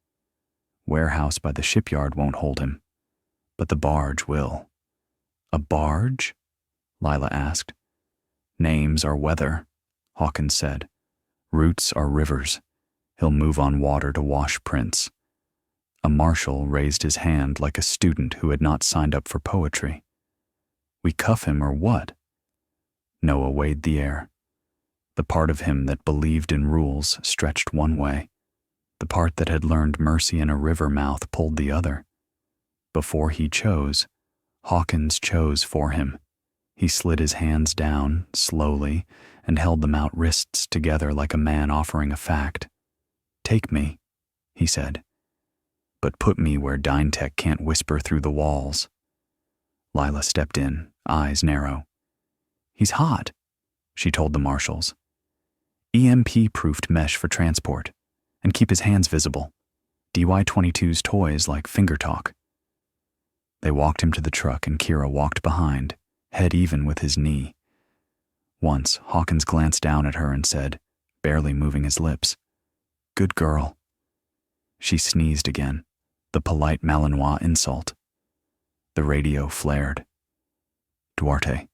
"Warehouse by the shipyard won't hold him, but the barge will." "A barge?" Lila asked. "Names are weather," Hawkins said. "Roots are rivers. He'll move on water to wash prints." A marshal raised his hand like a student who had not signed up for poetry. "We cuff him or what?" Noah weighed the air. The part of him that believed in rules stretched one way. The part that had learned mercy in a river mouth pulled the other. Before he chose, Hawkins chose for him. He slid his hands down, slowly, and held them out wrists together like a man offering a fact. "Take me," he said. "But put me where Dynetech can't whisper through the walls." Lila stepped in, eyes narrow. "He's hot," she told the marshals. "EMP-proofed mesh for transport, and keep his hands visible. DY-22's toys like finger talk." They walked him to the truck and Kira walked behind, head even with his knee. Once, Hawkins glanced down at her and said, barely moving his lips, "Good girl." She sneezed again, the polite Malinois insult. The radio flared. "Duarte,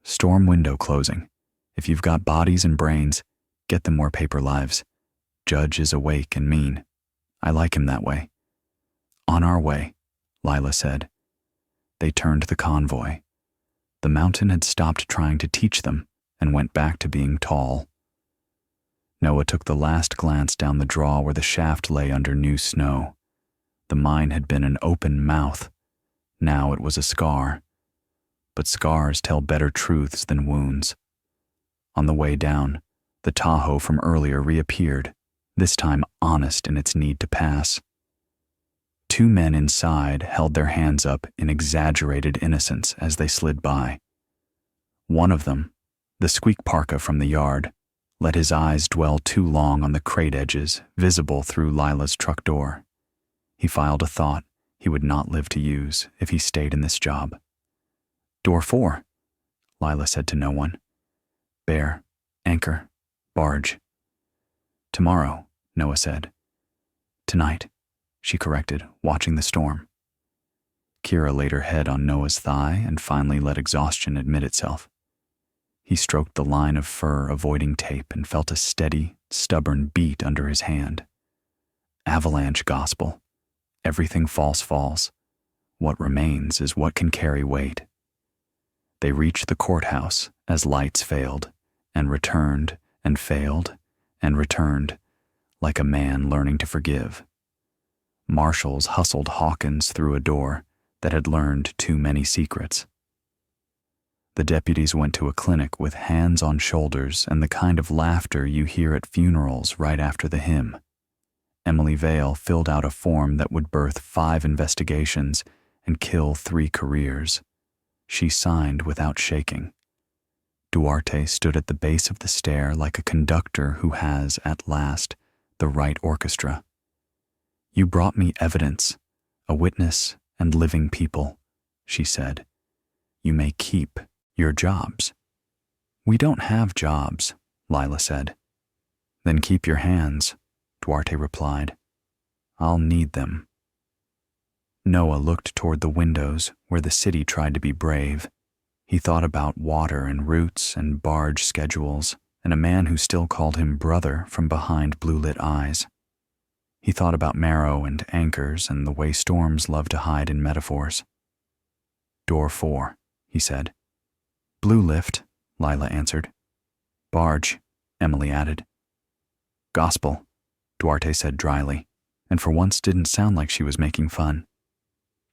storm window closing. If you've got bodies and brains, get them more paper lives. Judge is awake and mean. I like him that way." "On our way," Lila said. They turned the convoy. The mountain had stopped trying to teach them and went back to being tall. Noah took the last glance down the draw where the shaft lay under new snow. The mine had been an open mouth. Now it was a scar. But scars tell better truths than wounds. On the way down, the Tahoe from earlier reappeared, this time honest in its need to pass. 2 men inside held their hands up in exaggerated innocence as they slid by. One of them, the squeak parka from the yard, let his eyes dwell too long on the crate edges visible through Lila's truck door. He filed a thought he would not live to use if he stayed in this job. "Door 4, Lila said to no one. "Bear, anchor, barge." "Tomorrow," Noah said. "Tonight," she corrected, watching the storm. Kira laid her head on Noah's thigh and finally let exhaustion admit itself. He stroked the line of fur avoiding tape and felt a steady, stubborn beat under his hand. Avalanche gospel. Everything false falls. What remains is what can carry weight. They reached the courthouse as lights failed, and returned, and failed, and returned, like a man learning to forgive. Marshals hustled Hawkins through a door that had learned too many secrets. The deputies went to a clinic with hands on shoulders and the kind of laughter you hear at funerals right after the hymn. Emily Vale filled out a form that would birth 5 investigations and kill 3 careers. She signed without shaking. Duarte stood at the base of the stair like a conductor who has, at last, the right orchestra. "You brought me evidence, a witness and living people," she said. "You may keep your jobs." "We don't have jobs," Lila said. "Then keep your hands," Duarte replied. "I'll need them." Noah looked toward the windows where the city tried to be brave. He thought about water and routes and barge schedules and a man who still called him brother from behind blue-lit eyes. He thought about marrow and anchors and the way storms love to hide in metaphors. "Door 4, he said. "Blue lift," Lila answered. "Barge," Emily added. "Gospel," Duarte said dryly, and for once didn't sound like she was making fun.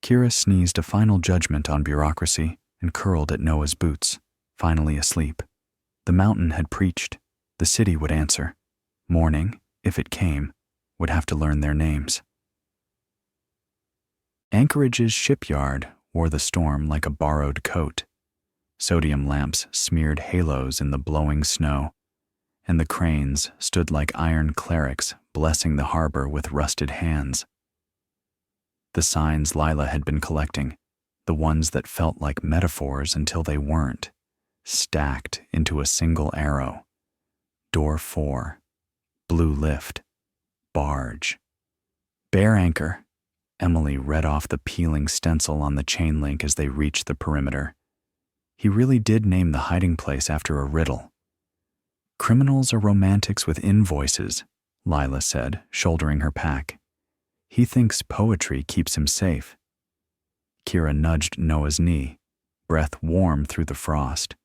Kira sneezed a final judgment on bureaucracy and curled at Noah's boots, finally asleep. The mountain had preached. The city would answer. Morning, if it came, would have to learn their names. Anchorage's shipyard wore the storm like a borrowed coat. Sodium lamps smeared halos in the blowing snow, and the cranes stood like iron clerics blessing the harbor with rusted hands. The signs Lila had been collecting, the ones that felt like metaphors until they weren't, stacked into a single arrow. Door 4, blue lift, barge. Bear anchor, Emily read off the peeling stencil on the chain link as they reached the perimeter. He really did name the hiding place after a riddle. "Criminals are romantics with invoices," Lila said, shouldering her pack. "He thinks poetry keeps him safe." Kira nudged Noah's knee, breath warm through the frost.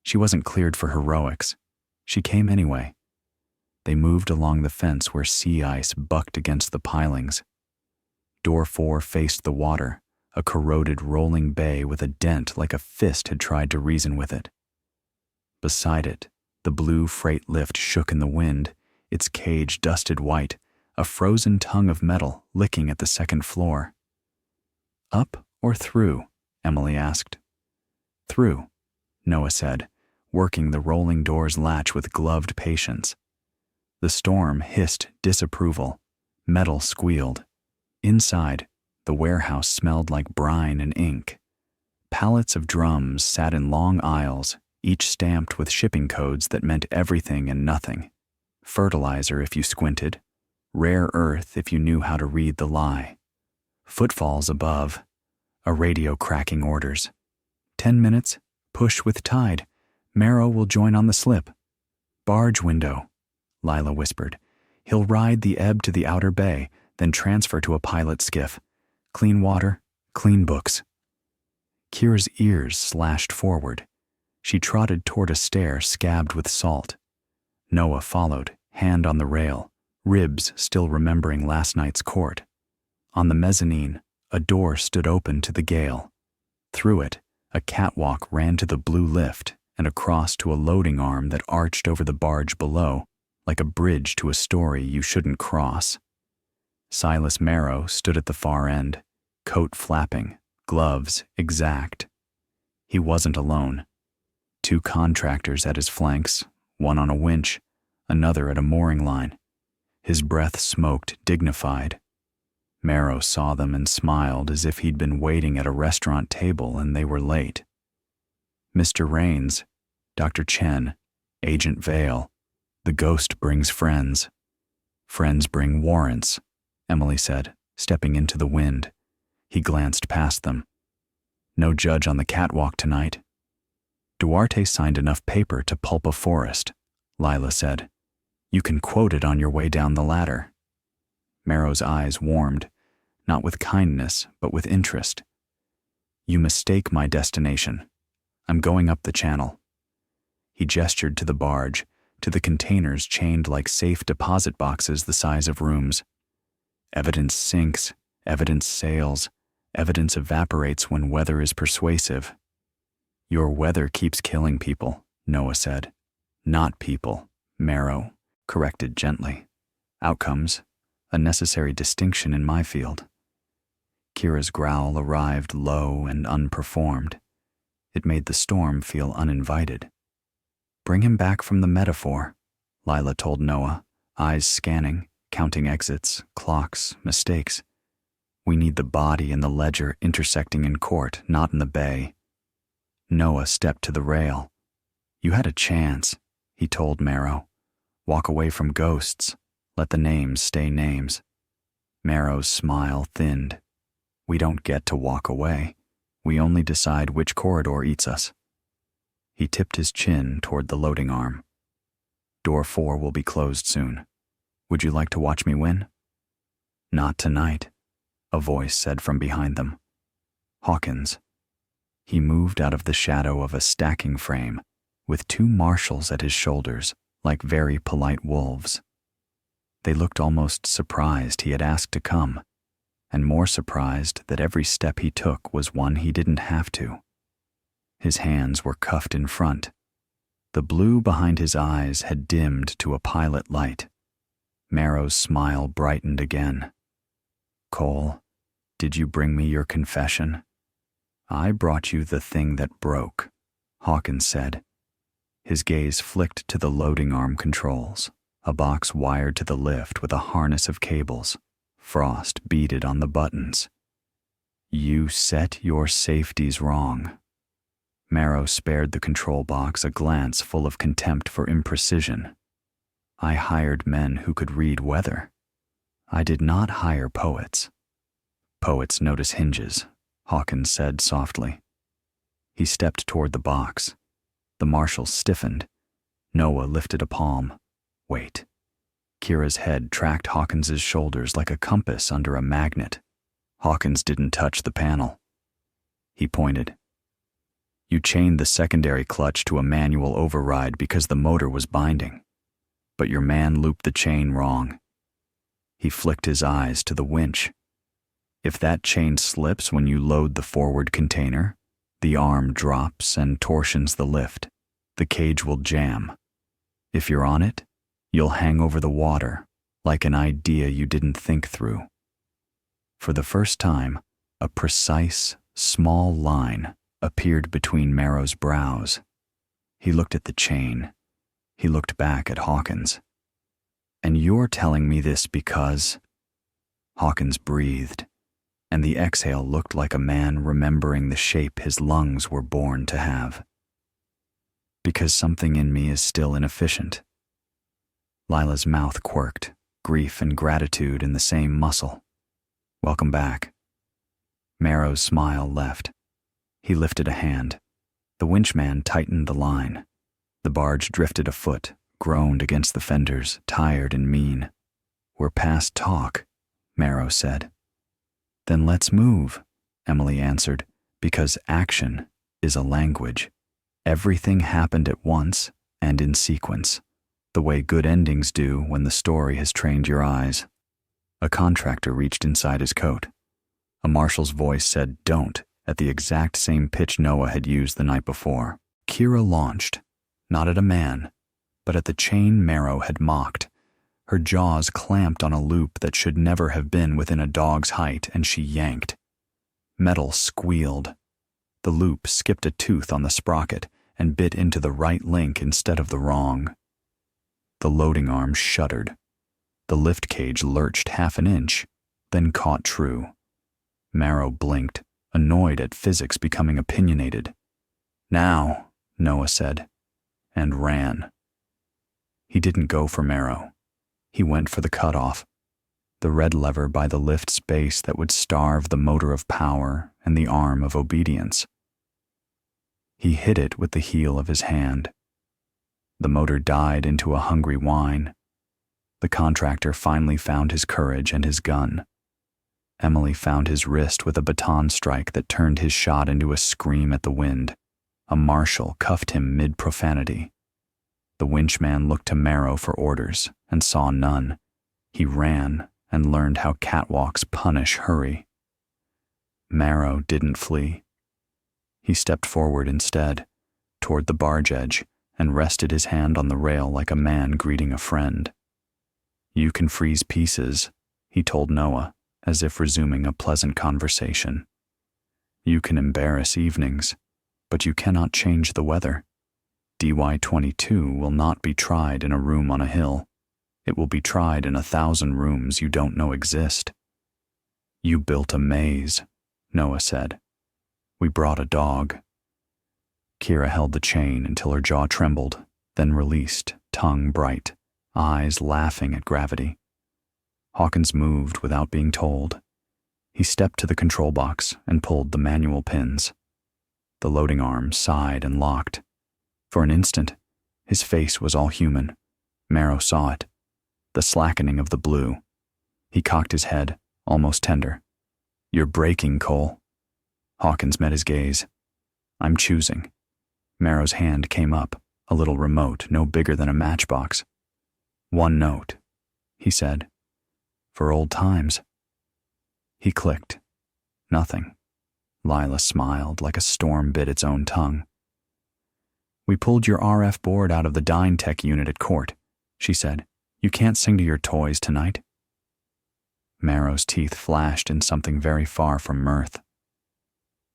She wasn't cleared for heroics. She came anyway. They moved along the fence where sea ice bucked against the pilings. Door 4 faced the water, a corroded rolling bay with a dent like a fist had tried to reason with it. Beside it, the blue freight lift shook in the wind, its cage dusted white, a frozen tongue of metal licking at the second floor. "Up or through?" Emily asked. "Through," Noah said, working the rolling door's latch with gloved patience. The storm hissed disapproval. Metal squealed. Inside, the warehouse smelled like brine and ink. Pallets of drums sat in long aisles, each stamped with shipping codes that meant everything and nothing. Fertilizer if you squinted, rare earth if you knew how to read the lie. Footfalls above, a radio cracking orders. 10 minutes, push with tide. Marrow will join on the slip. Barge window, Lila whispered. He'll ride the ebb to the outer bay, then transfer to a pilot skiff. Clean water, clean books. Kira's ears slashed forward. She trotted toward a stair scabbed with salt. Noah followed, hand on the rail, ribs still remembering last night's court. On the mezzanine, a door stood open to the gale. Through it, a catwalk ran to the blue lift and across to a loading arm that arched over the barge below, like a bridge to a story you shouldn't cross. Silas Marrow stood at the far end, coat flapping, gloves exact. He wasn't alone. 2 contractors at his flanks, one on a winch, another at a mooring line. His breath smoked dignified. Marrow saw them and smiled as if he'd been waiting at a restaurant table and they were late. "Mr. Rains, Dr. Chen, Agent Vale, the ghost brings friends. Friends bring warrants," Emily said, stepping into the wind. He glanced past them. "No judge on the catwalk tonight." "Duarte signed enough paper to pulp a forest," Lila said. "You can quote it on your way down the ladder." Marrow's eyes warmed, not with kindness, but with interest. "You mistake my destination. I'm going up the channel." He gestured to the barge, to the containers chained like safe deposit boxes the size of rooms. Evidence sinks, evidence sails, evidence evaporates when weather is persuasive. "Your weather keeps killing people," Noah said. "Not people," Marrow corrected gently. "Outcomes, a necessary distinction in my field. Kira's growl arrived low and unperformed. It made the storm feel uninvited. Bring him back from the metaphor, Lila told Noah, eyes scanning, counting exits, clocks, mistakes. We need the body and the ledger intersecting in court, not in the bay. Noah stepped to the rail. You had a chance, he told Marrow. Walk away from ghosts. Let the names stay names. Marrow's smile thinned. We don't get to walk away. We only decide which corridor eats us. He tipped his chin toward the loading arm. Door 4 will be closed soon. Would you like to watch me win? Not tonight, a voice said from behind them. Hawkins. He moved out of the shadow of a stacking frame, with 2 marshals at his shoulders, like very polite wolves. They looked almost surprised he had asked to come, and more surprised that every step he took was one he didn't have to. His hands were cuffed in front. The blue behind his eyes had dimmed to a pilot light. Marrow's smile brightened again. Cole, did you bring me your confession? I brought you the thing that broke, Hawkins said. His gaze flicked to the loading arm controls, a box wired to the lift with a harness of cables, frost beaded on the buttons. You set your safeties wrong. Marrow spared the control box a glance full of contempt for imprecision. I hired men who could read weather. I did not hire poets. Poets notice hinges, Hawkins said softly. He stepped toward the box. The marshal stiffened. Noah lifted a palm. Wait. Kira's head tracked Hawkins's shoulders like a compass under a magnet. Hawkins didn't touch the panel. He pointed. You chained the secondary clutch to a manual override because the motor was binding. But your man looped the chain wrong. He flicked his eyes to the winch. If that chain slips when you load the forward container, the arm drops and torsions the lift. The cage will jam. If you're on it, you'll hang over the water, like an idea you didn't think through. For the first time, a precise, small line appeared between Marrow's brows. He looked at the chain. He looked back at Hawkins. And you're telling me this because... Hawkins breathed, and the exhale looked like a man remembering the shape his lungs were born to have. Because something in me is still inefficient. Lila's mouth quirked, grief and gratitude in the same muscle. Welcome back. Marrow's smile left. He lifted a hand. The winchman tightened the line. The barge drifted a foot, groaned against the fenders, tired and mean. We're past talk, Marrow said. Then let's move, Emily answered, because action is a language. Everything happened at once and in sequence, the way good endings do when the story has trained your eyes. A contractor reached inside his coat. A marshal's voice said don't at the exact same pitch Noah had used the night before. Kira launched, not at a man, but at the chain Marrow had mocked. Her jaws clamped on a loop that should never have been within a dog's height, and she yanked. Metal squealed. The loop skipped a tooth on the sprocket and bit into the right link instead of the wrong. The loading arm shuddered. The lift cage lurched half an inch, then caught true. Marrow blinked, annoyed at physics becoming opinionated. Now, Noah said, and ran. He didn't go for Marrow. He went for the cutoff, the red lever by the lift's base that would starve the motor of power and the arm of obedience. He hit it with the heel of his hand. The motor died into a hungry whine. The contractor finally found his courage and his gun. Emily found his wrist with a baton strike that turned his shot into a scream at the wind. A marshal cuffed him mid-profanity. The winchman looked to Marrow for orders and saw none. He ran and learned how catwalks punish hurry. Marrow didn't flee. He stepped forward instead, toward the barge edge, and rested his hand on the rail like a man greeting a friend. You can freeze pieces, he told Noah, as if resuming a pleasant conversation. You can embarrass evenings, but you cannot change the weather. DY-22 will not be tried in a room on a hill. It will be tried in 1,000 rooms you don't know exist. You built a maze, Noah said. We brought a dog. Kira held the chain until her jaw trembled, then released, tongue bright, eyes laughing at gravity. Hawkins moved without being told. He stepped to the control box and pulled the manual pins. The loading arm sighed and locked. For an instant, his face was all human. Marrow saw it. The slackening of the blue. He cocked his head, almost tender. You're breaking, Cole. Hawkins met his gaze. I'm choosing. Marrow's hand came up, a little remote, no bigger than a matchbox. One note, he said. For old times. He clicked. Nothing. Lila smiled like a storm bit its own tongue. We pulled your RF board out of the Dyne-Tech unit at court, she said. You can't sing to your toys tonight. Marrow's teeth flashed in something very far from mirth.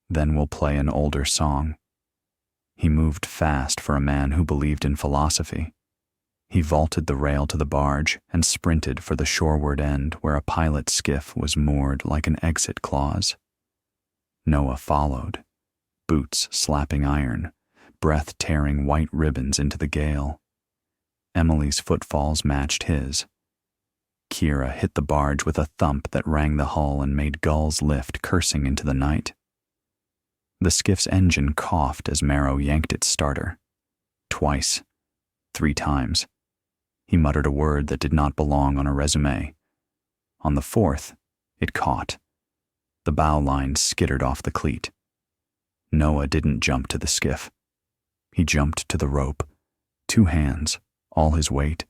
Then we'll play an older song. He moved fast for a man who believed in philosophy. He vaulted the rail to the barge and sprinted for the shoreward end where a pilot skiff was moored like an exit clause. Noah followed, boots slapping iron, breath tearing white ribbons into the gale. Emily's footfalls matched his. Kira hit the barge with a thump that rang the hull and made gulls lift, cursing into the night. The skiff's engine coughed as Marrow yanked its starter. Twice. 3 times. He muttered a word that did not belong on a resume. On the 4th, it caught. The bow line skittered off the cleat. Noah didn't jump to the skiff. He jumped to the rope, 2 hands, all his weight,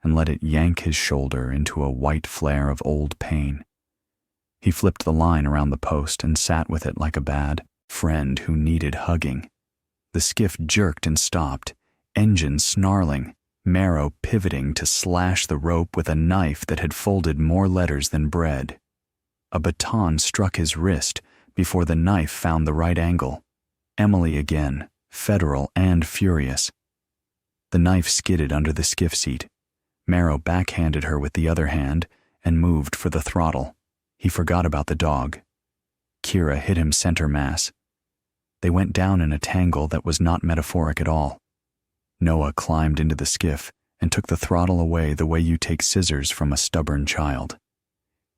and let it yank his shoulder into a white flare of old pain. He flipped the line around the post and sat with it like a bad friend who needed hugging. The skiff jerked and stopped, engine snarling, Marrow pivoting to slash the rope with a knife that had folded more letters than bread. A baton struck his wrist before the knife found the right angle. Emily again, federal and furious. The knife skidded under the skiff seat. Marrow backhanded her with the other hand and moved for the throttle. He forgot about the dog. Kira hit him center mass. They went down in a tangle that was not metaphoric at all. Noah climbed into the skiff and took the throttle away the way you take scissors from a stubborn child.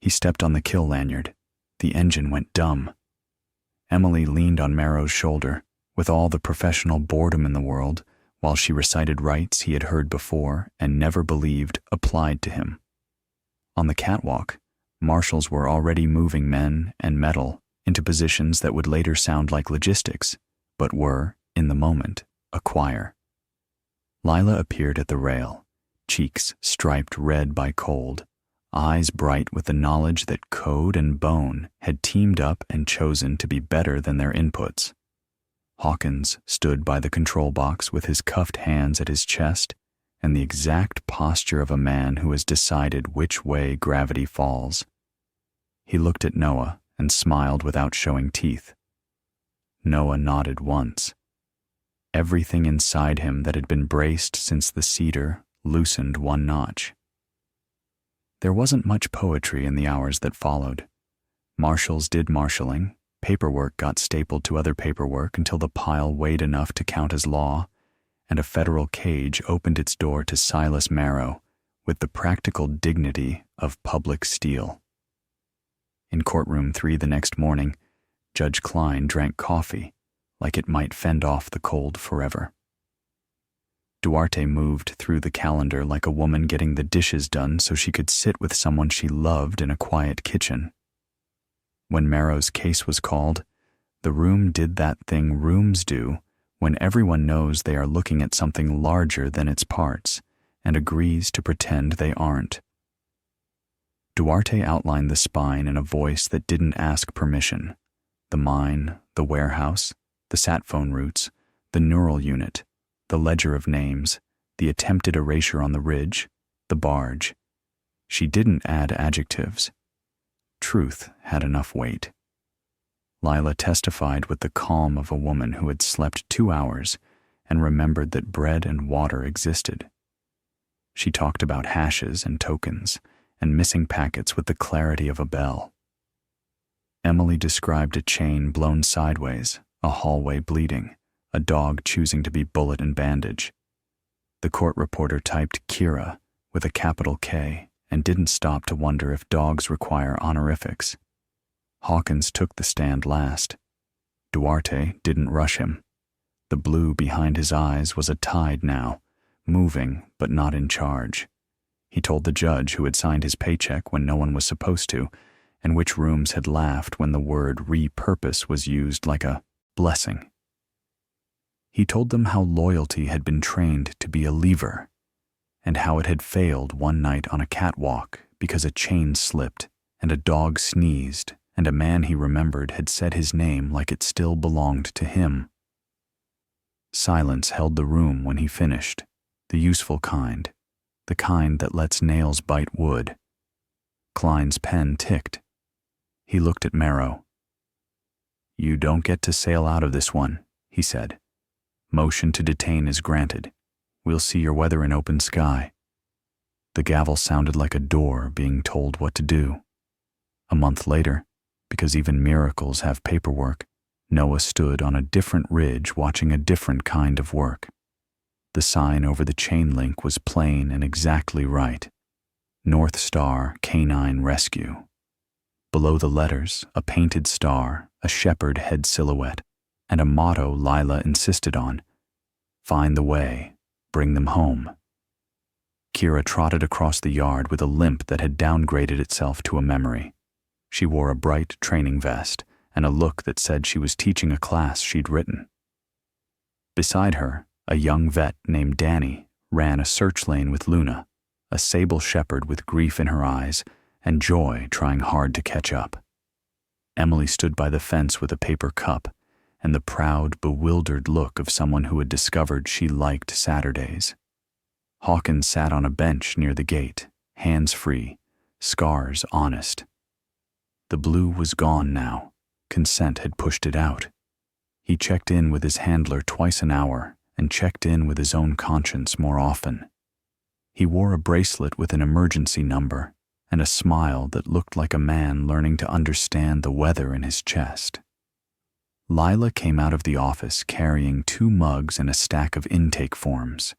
He stepped on the kill lanyard. The engine went dumb. Emily leaned on Marrow's shoulder, with all the professional boredom in the world, while she recited rites he had heard before and never believed applied to him. On the catwalk, marshals were already moving men and metal into positions that would later sound like logistics, but were, in the moment, a choir. Lila appeared at the rail, cheeks striped red by cold, eyes bright with the knowledge that code and bone had teamed up and chosen to be better than their inputs. Hawkins stood by the control box with his cuffed hands at his chest and the exact posture of a man who has decided which way gravity falls. He looked at Noah and smiled without showing teeth. Noah nodded once. Everything inside him that had been braced since the cedar loosened one notch. There wasn't much poetry in the hours that followed. Marshals did marshalling, paperwork got stapled to other paperwork until the pile weighed enough to count as law, and a federal cage opened its door to Silas Marrow with the practical dignity of public steel. In courtroom 3 the next morning, Judge Klein drank coffee like it might fend off the cold forever. Duarte moved through the calendar like a woman getting the dishes done so she could sit with someone she loved in a quiet kitchen. When Marrow's case was called, the room did that thing rooms do when everyone knows they are looking at something larger than its parts and agrees to pretend they aren't. Duarte outlined the spine in a voice that didn't ask permission. The mine, the warehouse, the sat phone routes, the neural unit, the ledger of names, the attempted erasure on the ridge, the barge. She didn't add adjectives. truth had enough weight. Lila testified with the calm of a woman who had slept 2 hours and remembered that bread and water existed. She talked about hashes and tokens and missing packets with the clarity of a bell. Emily described a chain blown sideways, a hallway bleeding, a dog choosing to be bullet and bandage. The court reporter typed Kira with a capital K and didn't stop to wonder if dogs require honorifics. Hawkins took the stand last. Duarte didn't rush him. The blue behind his eyes was a tide now, moving but not in charge. He told the judge who had signed his paycheck when no one was supposed to, and which rooms had laughed when the word repurpose was used like a blessing. He told them how loyalty had been trained to be a lever, and how it had failed one night on a catwalk because a chain slipped and a dog sneezed and a man he remembered had said his name like it still belonged to him. Silence held the room when he finished, the useful kind, the kind that lets nails bite wood. Klein's pen ticked. He looked at Marrow. "You don't get to sail out of this one," he said. "Motion to detain is granted. We'll see your weather in open sky." The gavel sounded like a door being told what to do. A month later, because even miracles have paperwork, Noah stood on a different ridge watching a different kind of work. The sign over the chain link was plain and exactly right. North Star Canine Rescue. Below the letters, a painted star, a shepherd head silhouette, and a motto Lila insisted on: "Find the way, bring them home." Kira trotted across the yard with a limp that had downgraded itself to a memory. She wore a bright training vest and a look that said she was teaching a class she'd written. Beside her, a young vet named Danny ran a search lane with Luna, a sable shepherd with grief in her eyes and joy trying hard to catch up. Emily stood by the fence with a paper cup and the proud, bewildered look of someone who had discovered she liked Saturdays. Hawkins sat on a bench near the gate, hands free, scars honest. The blue was gone now. Consent had pushed it out. He checked in with his handler twice an hour and checked in with his own conscience more often. He wore a bracelet with an emergency number and a smile that looked like a man learning to understand the weather in his chest. Lila came out of the office carrying 2 mugs and a stack of intake forms.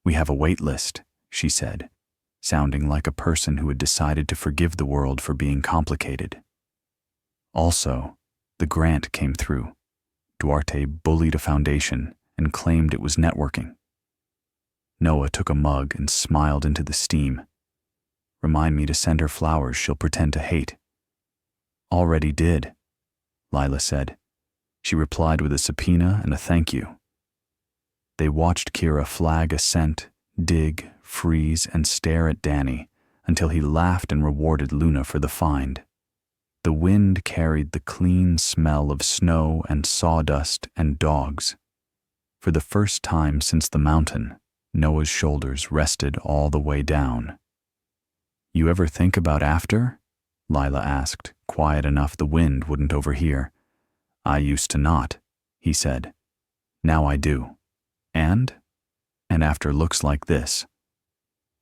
"We have a wait list," she said, sounding like a person who had decided to forgive the world for being complicated. Also, the grant came through. Duarte bullied a foundation and claimed it was networking. Noah took a mug and smiled into the steam. "Remind me to send her flowers she'll pretend to hate." "Already did," Lila said. She replied with a subpoena and a thank you. They watched Kira flag a scent, dig, freeze, and stare at Danny until he laughed and rewarded Luna for the find. The wind carried the clean smell of snow and sawdust and dogs. For the first time since the mountain, Noah's shoulders rested all the way down. "You ever think about after?" Lila asked, quiet enough the wind wouldn't overhear. "I used to not," he said. "Now I do. And after looks like this."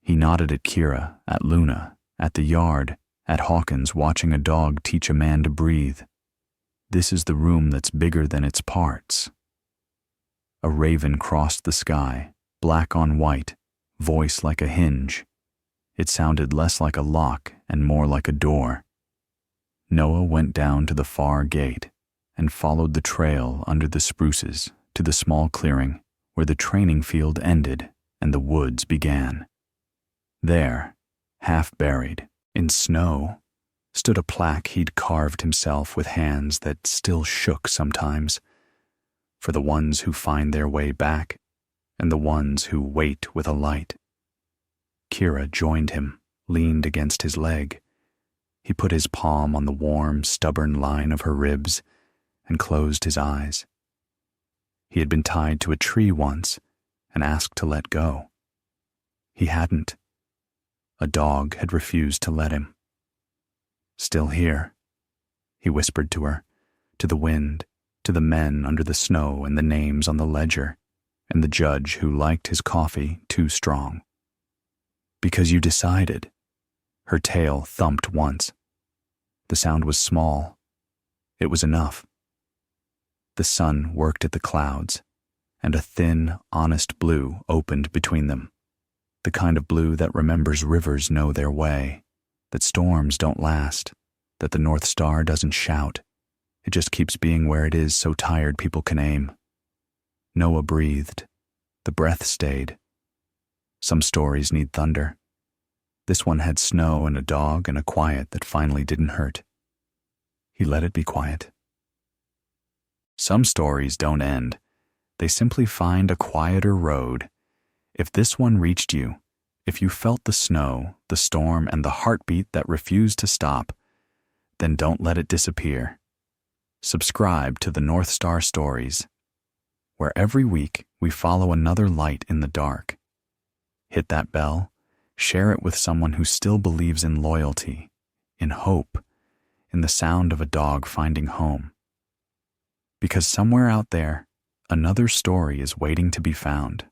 He nodded at Kira, at Luna, at the yard, at Hawkins watching a dog teach a man to breathe. This is the room that's bigger than its parts. A raven crossed the sky, black on white, voice like a hinge. It sounded less like a lock and more like a door. Noah went down to the far gate and followed the trail under the spruces to the small clearing where the training field ended and the woods began. There, half buried in snow, stood a plaque he'd carved himself with hands that still shook sometimes, for the ones who find their way back and the ones who wait with a light. Kira joined him, leaned against his leg. He put his palm on the warm, stubborn line of her ribs and closed his eyes. He had been tied to a tree once and asked to let go. He hadn't. A dog had refused to let him. Still here, he whispered to her, to the wind, to the men under the snow and the names on the ledger, and the judge who liked his coffee too strong. Because you decided. Her tail thumped once. The sound was small. It was enough. The sun worked at the clouds, and a thin, honest blue opened between them. The kind of blue that remembers rivers know their way, that storms don't last, that the North Star doesn't shout. It just keeps being where it is so tired people can aim. Noah breathed. The breath stayed. Some stories need thunder. This one had snow and a dog and a quiet that finally didn't hurt. He let it be quiet. Some stories don't end. They simply find a quieter road. If this one reached you, if you felt the snow, the storm, and the heartbeat that refused to stop, then don't let it disappear. Subscribe to the North Star Stories, where every week we follow another light in the dark. Hit that bell, share it with someone who still believes in loyalty, in hope, in the sound of a dog finding home. Because somewhere out there, another story is waiting to be found.